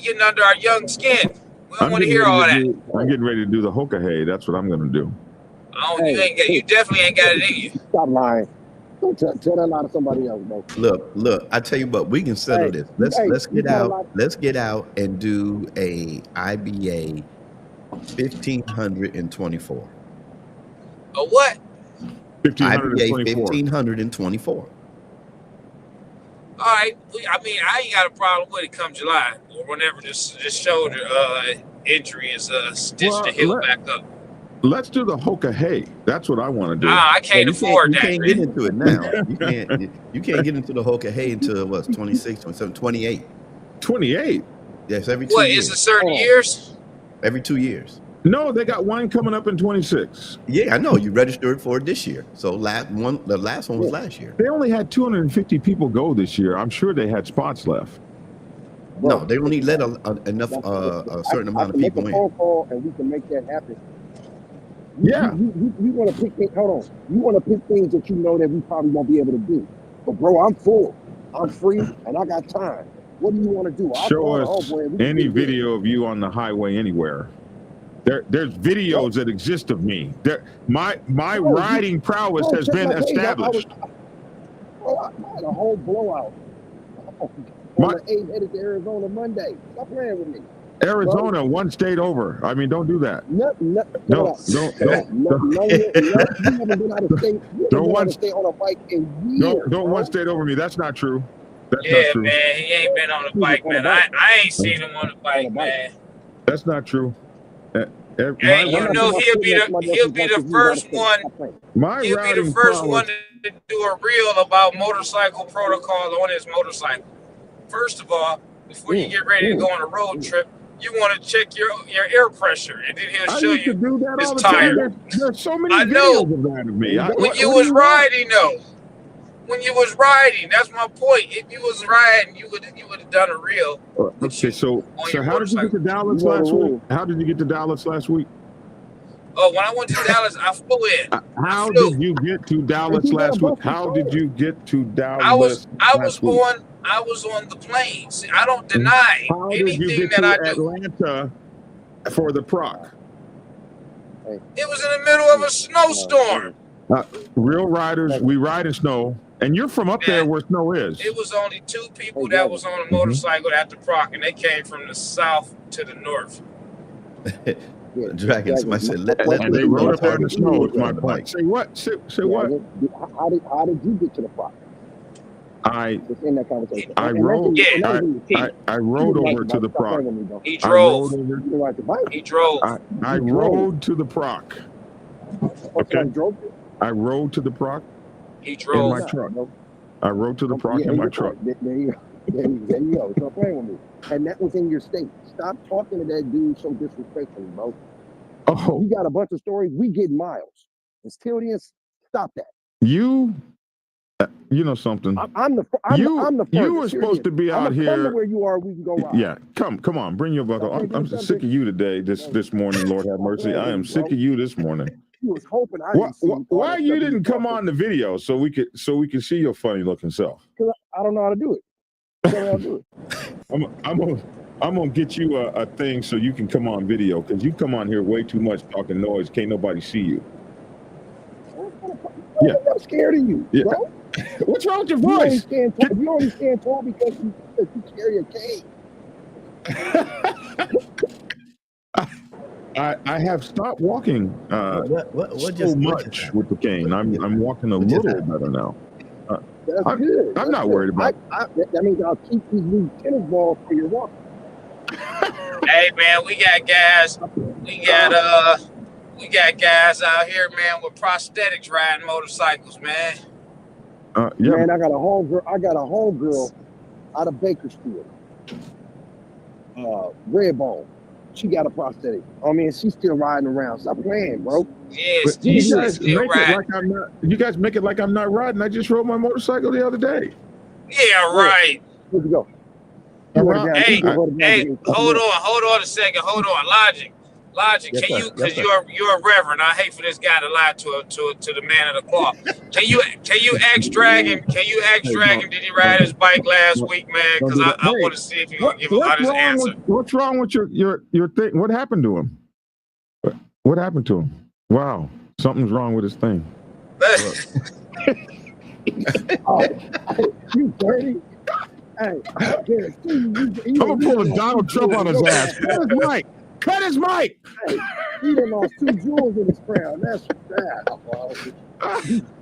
getting under our young skin. We don't want to hear all that. I'm getting ready to do the Hoka-hey. That's what I'm going to do. You definitely ain't got it in you. Stop lying. Don't tell that lie to somebody else, bro. Look. I tell you what, we can settle this. Let's get out. Let's get out and do a IBA 1524. A what? 1524. All right. I ain't got a problem with it come July or whenever this shoulder injury is stitched to heal back up. Let's do the Hoka-hey. That's what I want to do. I can't afford that. You can't get into it now. You can't get into the Hoka-hey until 26, 27, 28. 28? Yes, every 2 years. What, is it certain years? Every 2 years. No, they got one coming up in 26. Yeah, I know. You registered for it this year. So the last one was last year. They only had 250 people go this year. I'm sure they had spots left. No, they only let enough a certain amount of people in. Phone call and we can make that happen. Yeah. You want to pick things. Hold on. You want to pick things that you know that we probably won't be able to do. But bro, I'm full. I'm free, and I got time. What do you want to do? Show us any video of you on the highway anywhere. There's videos that exist of me. My riding prowess has been established. I had a whole blowout on the 8 headed to Arizona Monday. Stop playing with me. Arizona, one state over. I mean, don't do that. No, Don't. You haven't been out of state. You haven't been out of state on a bike in years. Don't one state over me. That's not true. That's not Yeah, true. man, he ain't been on a bike, man. I ain't seen him on a bike, man. That's not true. Hey, you know he'll be the first one. He'll be the first one to do a reel about motorcycle protocol on his motorcycle. First of all, before you get ready to go on a road trip, you want to check your air pressure, and then he'll show you his tire. There's so many I know. videos of that of me. When you was riding, though. When you was riding, that's my point. If you was riding, you would have done a reel. Okay, so how did you get to Dallas last week? How did you get to Dallas last week? Oh, when I went to Dallas, I flew in. How did you get to Dallas last week? How did you get to Dallas? I was on the plane. See, I don't deny anything that I do. Atlanta for the proc. It was in the middle of a snowstorm. Real riders, we ride in snow. And you're from up there where snow is. It was only 2 people that was on a motorcycle at the proc, and they came from the south to the north. Dragon, somebody said, let they rode up there in the snow with my bike. Say what? Say what? How did you get to the proc? In that conversation. I rode over to the proc. He drove. He drove. I rode to the proc. Okay. I rode to the proc. He drove. In my truck. I rode to the proc in my truck. There you go. Stop playing with me. And that was in your state. Stop talking to that dude so disrespectfully, bro. Oh. You got a bunch of stories. We get miles. Until then, stop that. You know something. I'm the first. You were supposed to be out here. Come to where you are, we can go ride. Yeah, come on, bring your buckle. I'm sick of you today. This morning, Lord have mercy. I am sick of you this morning. You was hoping why you didn't come on the video so we could see your funny looking self? Because I don't know how to do it. I don't know how to do it. I'm gonna get you a thing so you can come on video because you come on here way too much talking noise. Can't nobody see you. Yeah, I'm scared of you, bro. What's wrong with your voice? You only stand tall because you carry a cane. I have stopped walking so much with the cane. I'm walking a little better now. That's good. I'm not worried about it. That means I'll keep these new tennis balls for your walk. Hey man, we got guys. We got guys out here, man, with prosthetics riding motorcycles, man. Yeah. Man, I got a homegirl out of Bakersfield. Redbone. She got a prosthetic. I mean, she's still riding around. Stop playing, bro. Yes, you guys make it like I'm not riding. I just rode my motorcycle the other day. Yeah, right. Where'd you go? Hey, hold on a second. Hold on. Logic, yes, can you, yes, because you're a reverend. I hate for this guy to lie to the man of the cloth. Can you ask Dragon? Did he ride his bike last week, man? Because I want to see if he's gonna give an honest answer. What's wrong with your thing? What happened to him? What happened to him? Wow, something's wrong with his thing. You dirty. Hey, I'm gonna pull a Donald Trump on his ass. Cut his mic. Hey, he done lost 2 jewels in his crown. That's bad.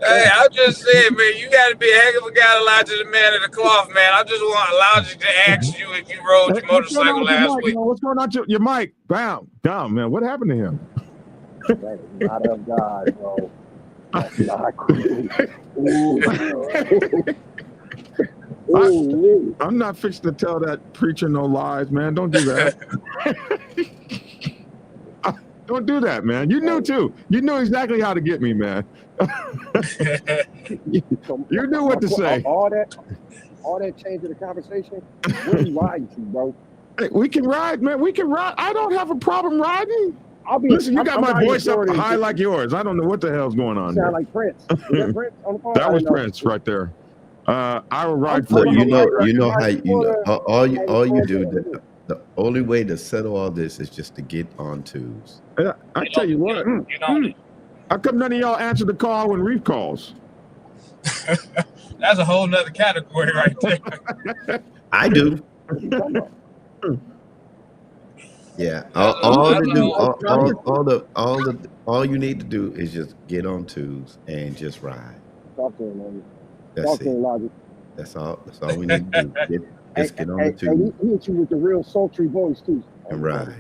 Hey, I'm just saying, man, you got to be a heck of a guy to lie to the man of the cloth, man. I just want Logic to ask you if you rode your motorcycle last week. What's going on with your mic? Down, man. What happened to him? That is not of God, bro. That's not cool. I'm not fixing to tell that preacher no lies, man. Don't do that. Don't do that, man. You knew too. You knew exactly how to get me, man. You knew what to say. All that changing the conversation. Where you riding to, bro? Hey, we can ride, man. We can ride. I don't have a problem riding. Listen, you got my voice up high like yours. I don't know what the hell's going on. Sound like Prince. Is that Prince on the phone? That was Prince right there. I will ride for you. All you do. The only way to settle all this is just to get on twos. I tell you what. How come none of y'all answer the call when Reef calls? That's a whole nother category right there. I do. Yeah. All you need to do is just get on twos and just ride. Talk to him, man. That's Talk to it. him, Logic. That's all we need to do. Just get on the Hey, tube he hit you with the real sultry voice too. and ride.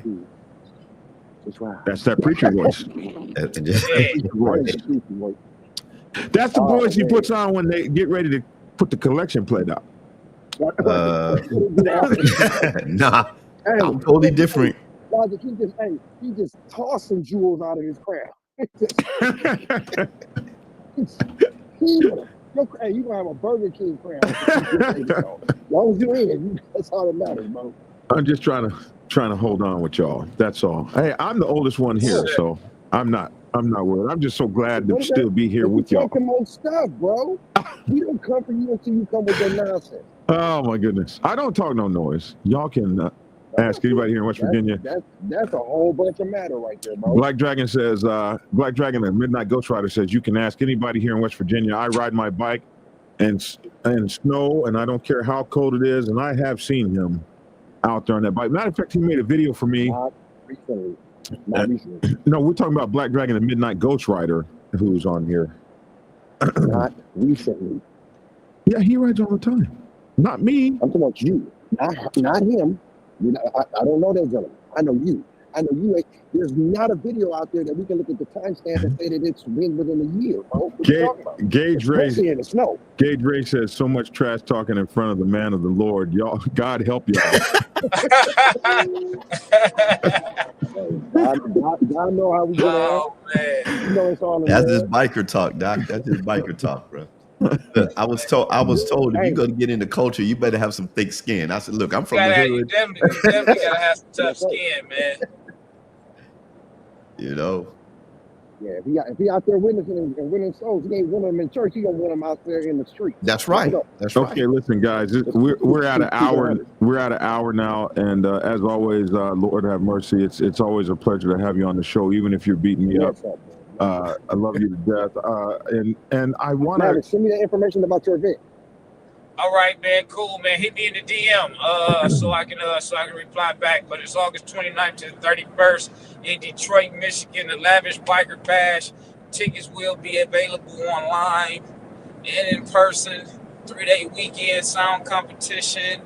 Just ride. That's that preacher voice. And just- That's the voice he man. puts on when they get ready to put the collection plate out. nah, Hey, I'm totally different. Logic, he just tossing jewels out of his crown. Hey, you gonna have a Burger King crown. As long as you're in, that's all that matters, bro. I'm just trying to hold on with y'all. That's all. Hey, I'm the oldest one here, so I'm not worried. I'm just so glad to still be here with y'all. Talking more stuff, bro. We don't come for you until you come with that nonsense. Oh my goodness, I don't talk no noise. Y'all can ask anybody here in West Virginia. That's a whole bunch of matter right there, bro. Black Dragon says, Black Dragon, the Midnight Ghost Rider says, you can ask anybody here in West Virginia. I ride my bike and snow, and I don't care how cold it is, and I have seen him out there on that bike. Matter of fact, he made a video for me. Not recently. No, we're talking about Black Dragon, the Midnight Ghost Rider, who's on here. Not recently. Yeah, he rides all the time. Not me. I'm talking about you, not him. I don't know that gentleman. I know you. There's not a video out there that we can look at the timestamp and say that it's been within a year, bro. What you talking about? Gage Ray Especially in the snow. Gage Ray says, so much trash talking in front of the man of the Lord. Y'all, God help y'all. God know how we get on. Man. You know it's all in That's there. just biker talk, Doc. That's just biker talk, bro. I was told if you're gonna get into culture, you better have some thick skin. I said, look, I'm from the You hood. definitely gotta have some tough skin, man. You know. Yeah, if he out there witnessing and winning souls, he ain't winning them in church. He gonna win them out there in the street. That's right. That's right. Okay, listen, guys, we're at an hour. We're at an hour now, and as always, Lord have mercy. It's always a pleasure to have you on the show, even if you're beating me up. I love you to death, and I want to send me the information about your event. All right, man. Cool, man. Hit me in the DM so I can reply back. But it's August 29th to the 31st in Detroit, Michigan. The Lavish Biker Bash. Tickets will be available online and in person. 3-day weekend sound competition.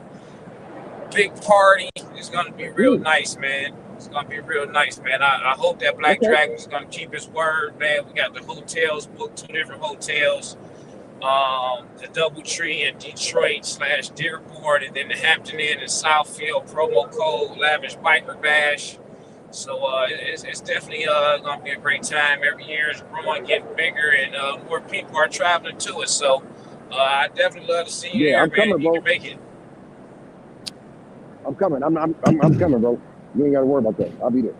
Big party. It's gonna be real nice, man. It's gonna be real nice, man. I hope that Black Dragon is gonna keep his word, man. We got the hotels booked, 2 different hotels. The Doubletree in Detroit / Dearborn, and then the Hampton Inn in Southfield. Promo code Lavish Biker Bash. So it's definitely gonna be a great time. Every year it's growing, getting bigger, and more people are traveling to it. So I definitely love to see you there, I'm man. coming, You bro. can make it. I'm coming. I'm coming, bro. You ain't gotta worry about that. I'll be there.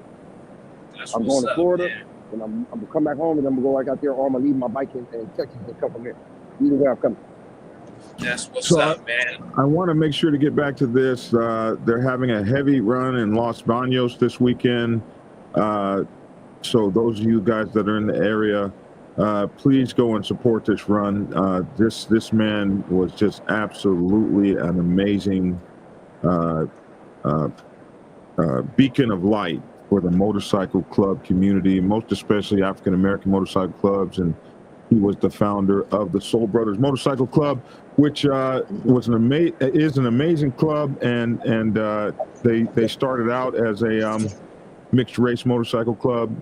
That's I'm what's going to up, Florida, man. and I'm gonna come back home, and I'm gonna go back out there, or I'm gonna leave my bike in Texas and come from there. Either way, I'm coming. That's what's So, up, man. I want to make sure to get back to this. They're having a heavy run in Los Banos this weekend. So those of you guys that are in the area, please go and support this run. This man was just absolutely an amazing beacon of light for the motorcycle club community, most especially African American motorcycle clubs, and he was the founder of the Soul Brothers Motorcycle Club, which is an amazing club, and they started out as a mixed race motorcycle club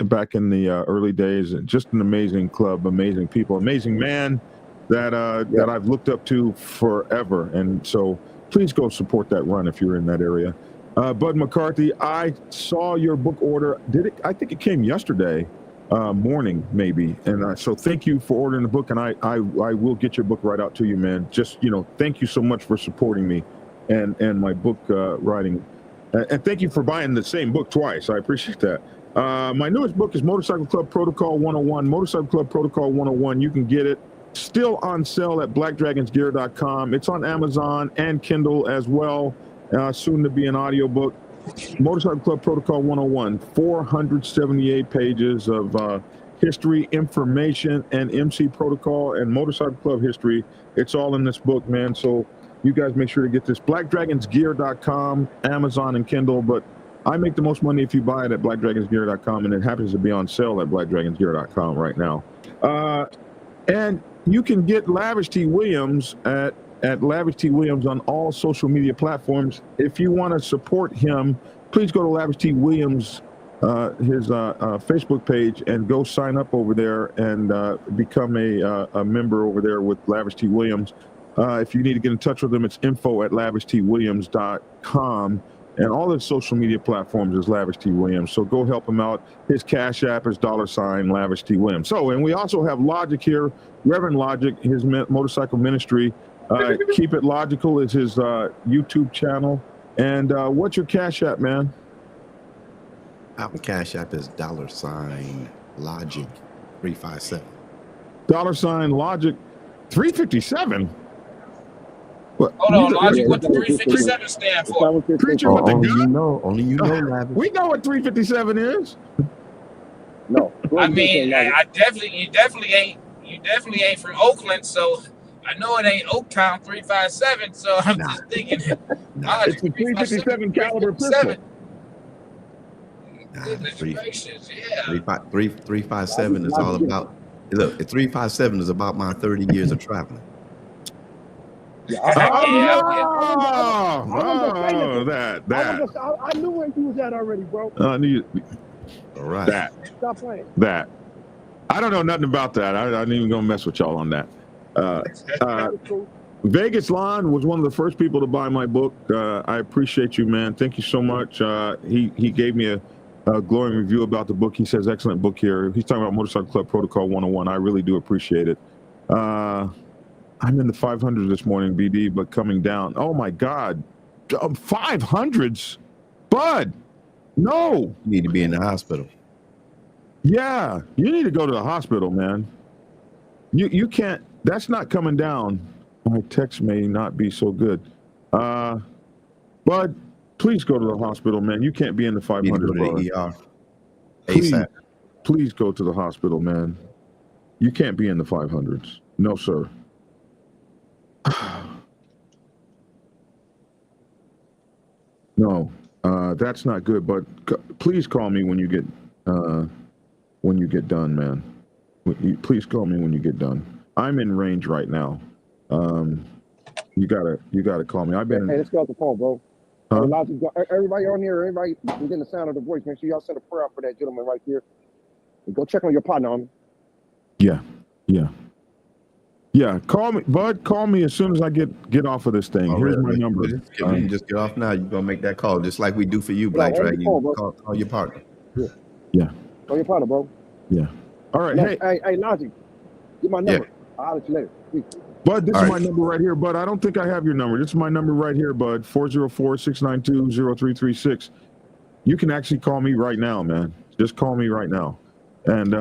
back in the early days. Just an amazing club, amazing people, amazing man that I've looked up to forever. And so please go support that run if you're in that area. Bud McCarthy, I saw your book order. I think it came yesterday morning, maybe. And so thank you for ordering the book, and I will get your book right out to you, man. Just, thank you so much for supporting me and my book writing. And thank you for buying the same book twice. I appreciate that. My newest book is Motorcycle Club Protocol 101. Motorcycle Club Protocol 101. You can get it still on sale at blackdragonsgear.com. It's on Amazon and Kindle as well. Soon to be an audiobook. Motorcycle Club Protocol 101. 478 pages of history, information, and MC protocol and motorcycle club history. It's all in this book, man. So you guys make sure to get this. blackdragonsgear.com, Amazon, and Kindle. But I make the most money if you buy it at blackdragonsgear.com, and it happens to be on sale at blackdragonsgear.com right now. And you can get Lavish T. Williams at Lavish T. Williams on all social media platforms. If you want to support him, please go to Lavish T. Williams, his Facebook page, and go sign up over there and become a member over there with Lavish T. Williams. If you need to get in touch with him, it's info@lavishtwilliams.com. And all his social media platforms is Lavish T. Williams. So go help him out. His Cash App is $ Lavish T. Williams. So, and we also have Logic here, Reverend Logic, his motorcycle ministry. Keep It Logical is his YouTube channel. And what's your Cash App, man? Our Cash App is $Logic 357. $ Logic 357. Hold on, Logic, what the 357 stand for? Preacher with the Only gun? only you know, Lavish. We know what 357 is. No. I mean, you definitely ain't from Oakland, so I know it ain't Oaktown 357. So I'm just thinking, Logic, It's a 357 caliber pistol. Goodness gracious, yeah. 357 is all about. Look, 357 is about my 30 years of traveling. Yeah, Oh, I knew where you was at already, bro. All right. Stop playing. That. I don't know nothing about that. I ain't even gonna mess with y'all on that. Vegas Lon was one of the first people to buy my book. I appreciate you, man. Thank you so much. He gave me a glowing review about the book. He says, excellent book here. He's talking about Motorcycle Club Protocol 101. I really do appreciate it. I'm in the 500s this morning, BD, but coming down. Oh my God, 500s, Bud. No, You need to be in the hospital. yeah, you need to go to the hospital, man. You can't. That's not coming down. My text may not be so good. Bud, please go to the hospital, man. You can't be in the You need to 500s, go to bud. the ER. Please, ASAP. please go to the hospital, man. You can't be in the 500s. No, sir. No, that's not good. But please call me when you get done, man. Please call me when you get done. I'm in range right now. You gotta call me. I've been. Hey, let's go off the phone, bro. Huh? Everybody on here, everybody within the sound of the voice, make sure y'all send a prayer out for that gentleman right there. And go check on your partner on me. Yeah. Call me, Bud. Call me as soon as I get off of this thing. Here's my number. Just get off now. You're gonna make that call, just like we do for you, Black on the Dragon. phone, bro. Call your partner. Call your partner, bro. All right. No, Hey, hey, Logic, get my number. I'll let you later. Peace. Bud, this All is right. my number right here, Bud. I don't think I have your number. This is my number right here, Bud. 404-692-0336. You can actually call me right now, man. Just call me right now. And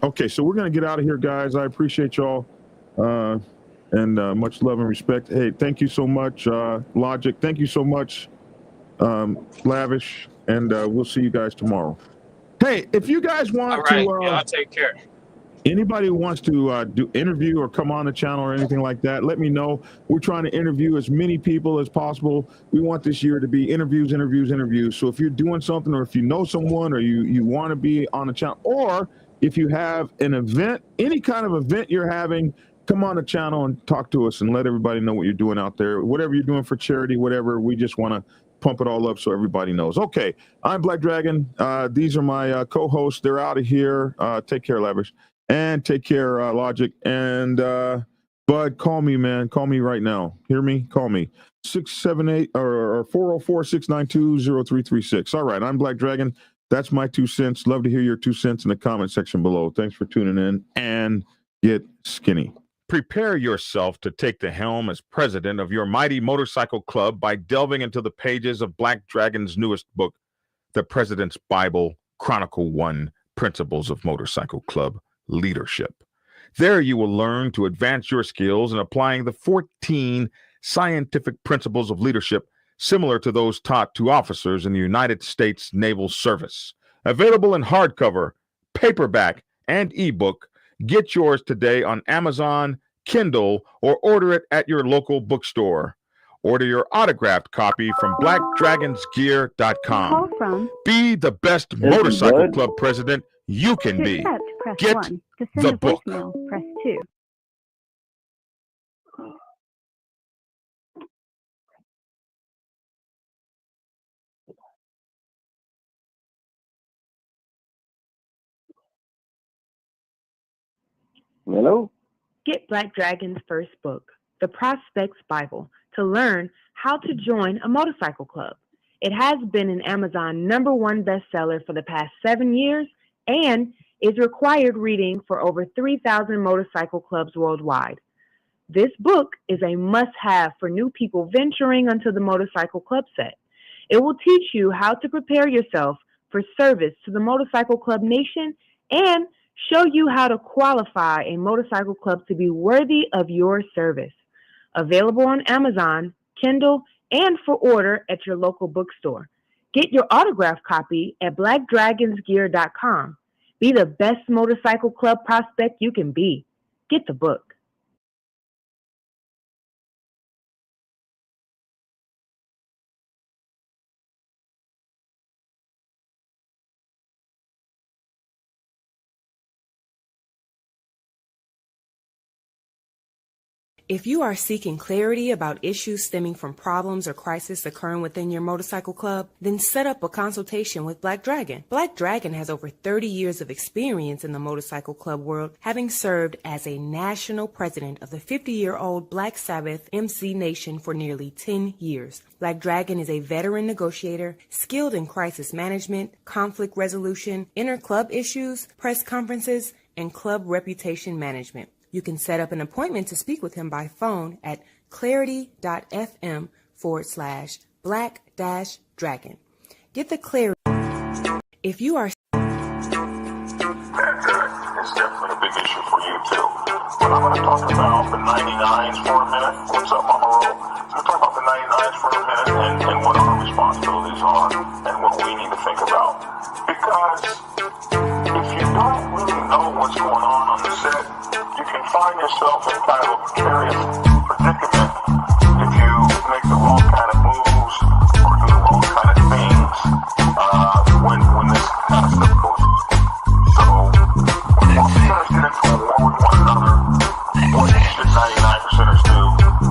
okay, so we're gonna get out of here, guys. I appreciate y'all. And much love and respect. Hey, thank you so much, Logic. Thank you so much, Lavish. And we'll see you guys tomorrow. Hey, if you guys want All right, to, y'all take care. anybody who wants to do interview or come on the channel or anything like that, let me know. We're trying to interview as many people as possible. We want this year to be interviews. So if you're doing something, or if you know someone, or you want to be on the channel, or if you have an event, any kind of event you're having, come on the channel and talk to us and let everybody know what you're doing out there. Whatever you're doing for charity, whatever, we just want to pump it all up so everybody knows. Okay, I'm Black Dragon. These are my co-hosts. They're out of here. Take care, Lavish. And take care, Logic. And Bud, call me, man. Call me right now. Hear me? Call me. 678 or 404-692-0336. All right, I'm Black Dragon. That's my 2 cents. Love to hear your 2 cents in the comment section below. Thanks for tuning in, and get skinny. Prepare yourself to take the helm as president of your mighty motorcycle club by delving into the pages of Black Dragon's newest book, The President's Bible, Chronicle 1, Principles of Motorcycle Club Leadership. There you will learn to advance your skills in applying the 14 scientific principles of leadership similar to those taught to officers in the United States Naval Service. Available in hardcover, paperback, and ebook. Get yours today on Amazon, Kindle, or order it at your local bookstore. Order your autographed copy from blackdragonsgear.com. From Be the best This is motorcycle good. club president you can to be. accept, press Get 1. To send the a book. voicemail, press 2. Hello? Get Black Dragon's first book, The Prospect's Bible, to learn how to join a motorcycle club. It has been an Amazon #1 bestseller for the past 7 years and is required reading for over 3,000 motorcycle clubs worldwide. This book is a must-have for new people venturing onto the motorcycle club set. It will teach you how to prepare yourself for service to the motorcycle club nation and show you how to qualify a motorcycle club to be worthy of your service. Available on Amazon, Kindle, and for order at your local bookstore. Get your autographed copy at blackdragonsgear.com. Be the best motorcycle club prospect you can be. Get the book. If you are seeking clarity about issues stemming from problems or crises occurring within your motorcycle club, then set up a consultation with Black Dragon. Black Dragon has over 30 years of experience in the motorcycle club world, having served as a national president of the 50-year-old Black Sabbath MC Nation for nearly 10 years. Black Dragon is a veteran negotiator, skilled in crisis management, conflict resolution, inter-club issues, press conferences, and club reputation management. You can set up an appointment to speak with him by phone at clarity.fm/black-dragon. Get the clarity. If you are... It's definitely a big issue for you too. But I'm going to talk about the 99s for a minute. What's up, Mama Ro? I'm going to talk about the 99s for a minute and what our responsibilities are and what we need to think about. Because if you don't really know what's going on the set, you can find yourself in kind of a precarious predicament if you make the wrong kind of moves or do the wrong kind of things when this kind of stuff goes on. So, when most percenters get into a war with one another, what should 99%ers do?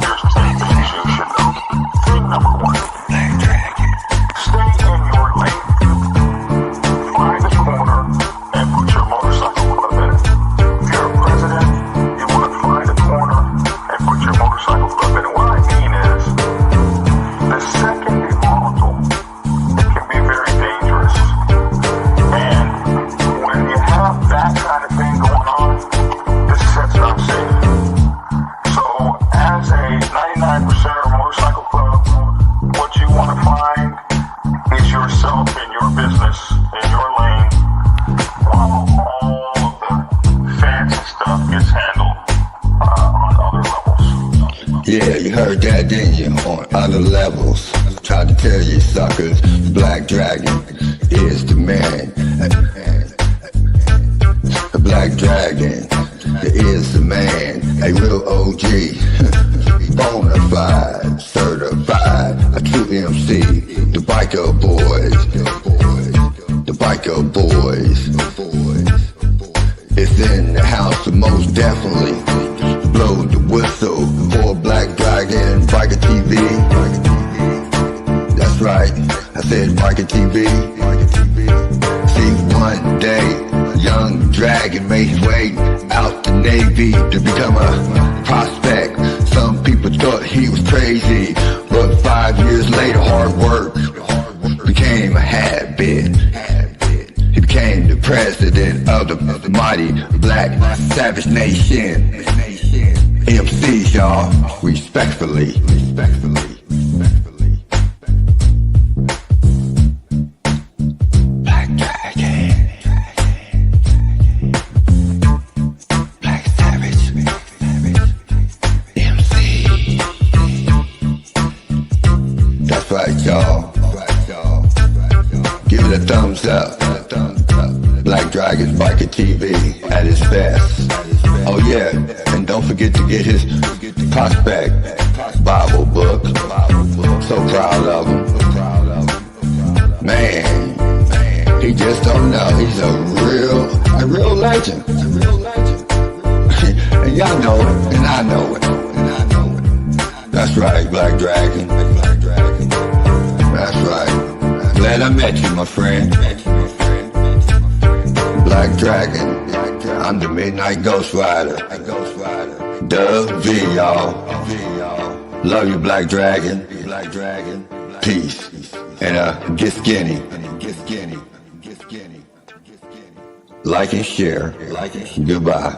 Here's 10 things you should know. Thing number 1, stay in your lane. Find a corner and put your motorcycle club in it. If you're a president, you want to find a corner and put your motorcycle club in it. What I mean is, the set can be volatile. It can be very dangerous. And when you have that kind of thing going on, this set's not safe. So, as a 99%er motorcycle club, what you want to find is yourself in your business, in your lane, while all of the fancy stuff gets handled on other levels. Yeah, you heard that, didn't you? On other levels. Tried to tell you suckers, Black Dragon is the man. The Black Dragon is the man. A real OG. Bonafide, certified, a true MC. The biker boys. The biker boys. It's in the house, so most definitely blow the whistle for Black Dragon, Biker TV. That's right, I said Biker TV. See, one day, young Dragon made his way out the Navy to become a prospect. Some people thought he was crazy, but 5 years later, hard work became a habit. He became the president of the mighty Black Savage Nation. MCs, y'all, respectfully. Black Dragon. Black Savage. MC. That's right, y'all. Give it a thumbs up. Black Dragon's Biker TV at its best. Oh yeah, and don't forget to get his prospect Bible book. So proud of him. Man, he just don't know. He's a real legend. And y'all know it, and I know it. That's right, Black Dragon. That's right. Glad I met you, my friend. Black Dragon. I'm the Midnight Ghost Rider. Dub V, y'all. Love you, Black Dragon. Peace. And get skinny. Like and share. Goodbye.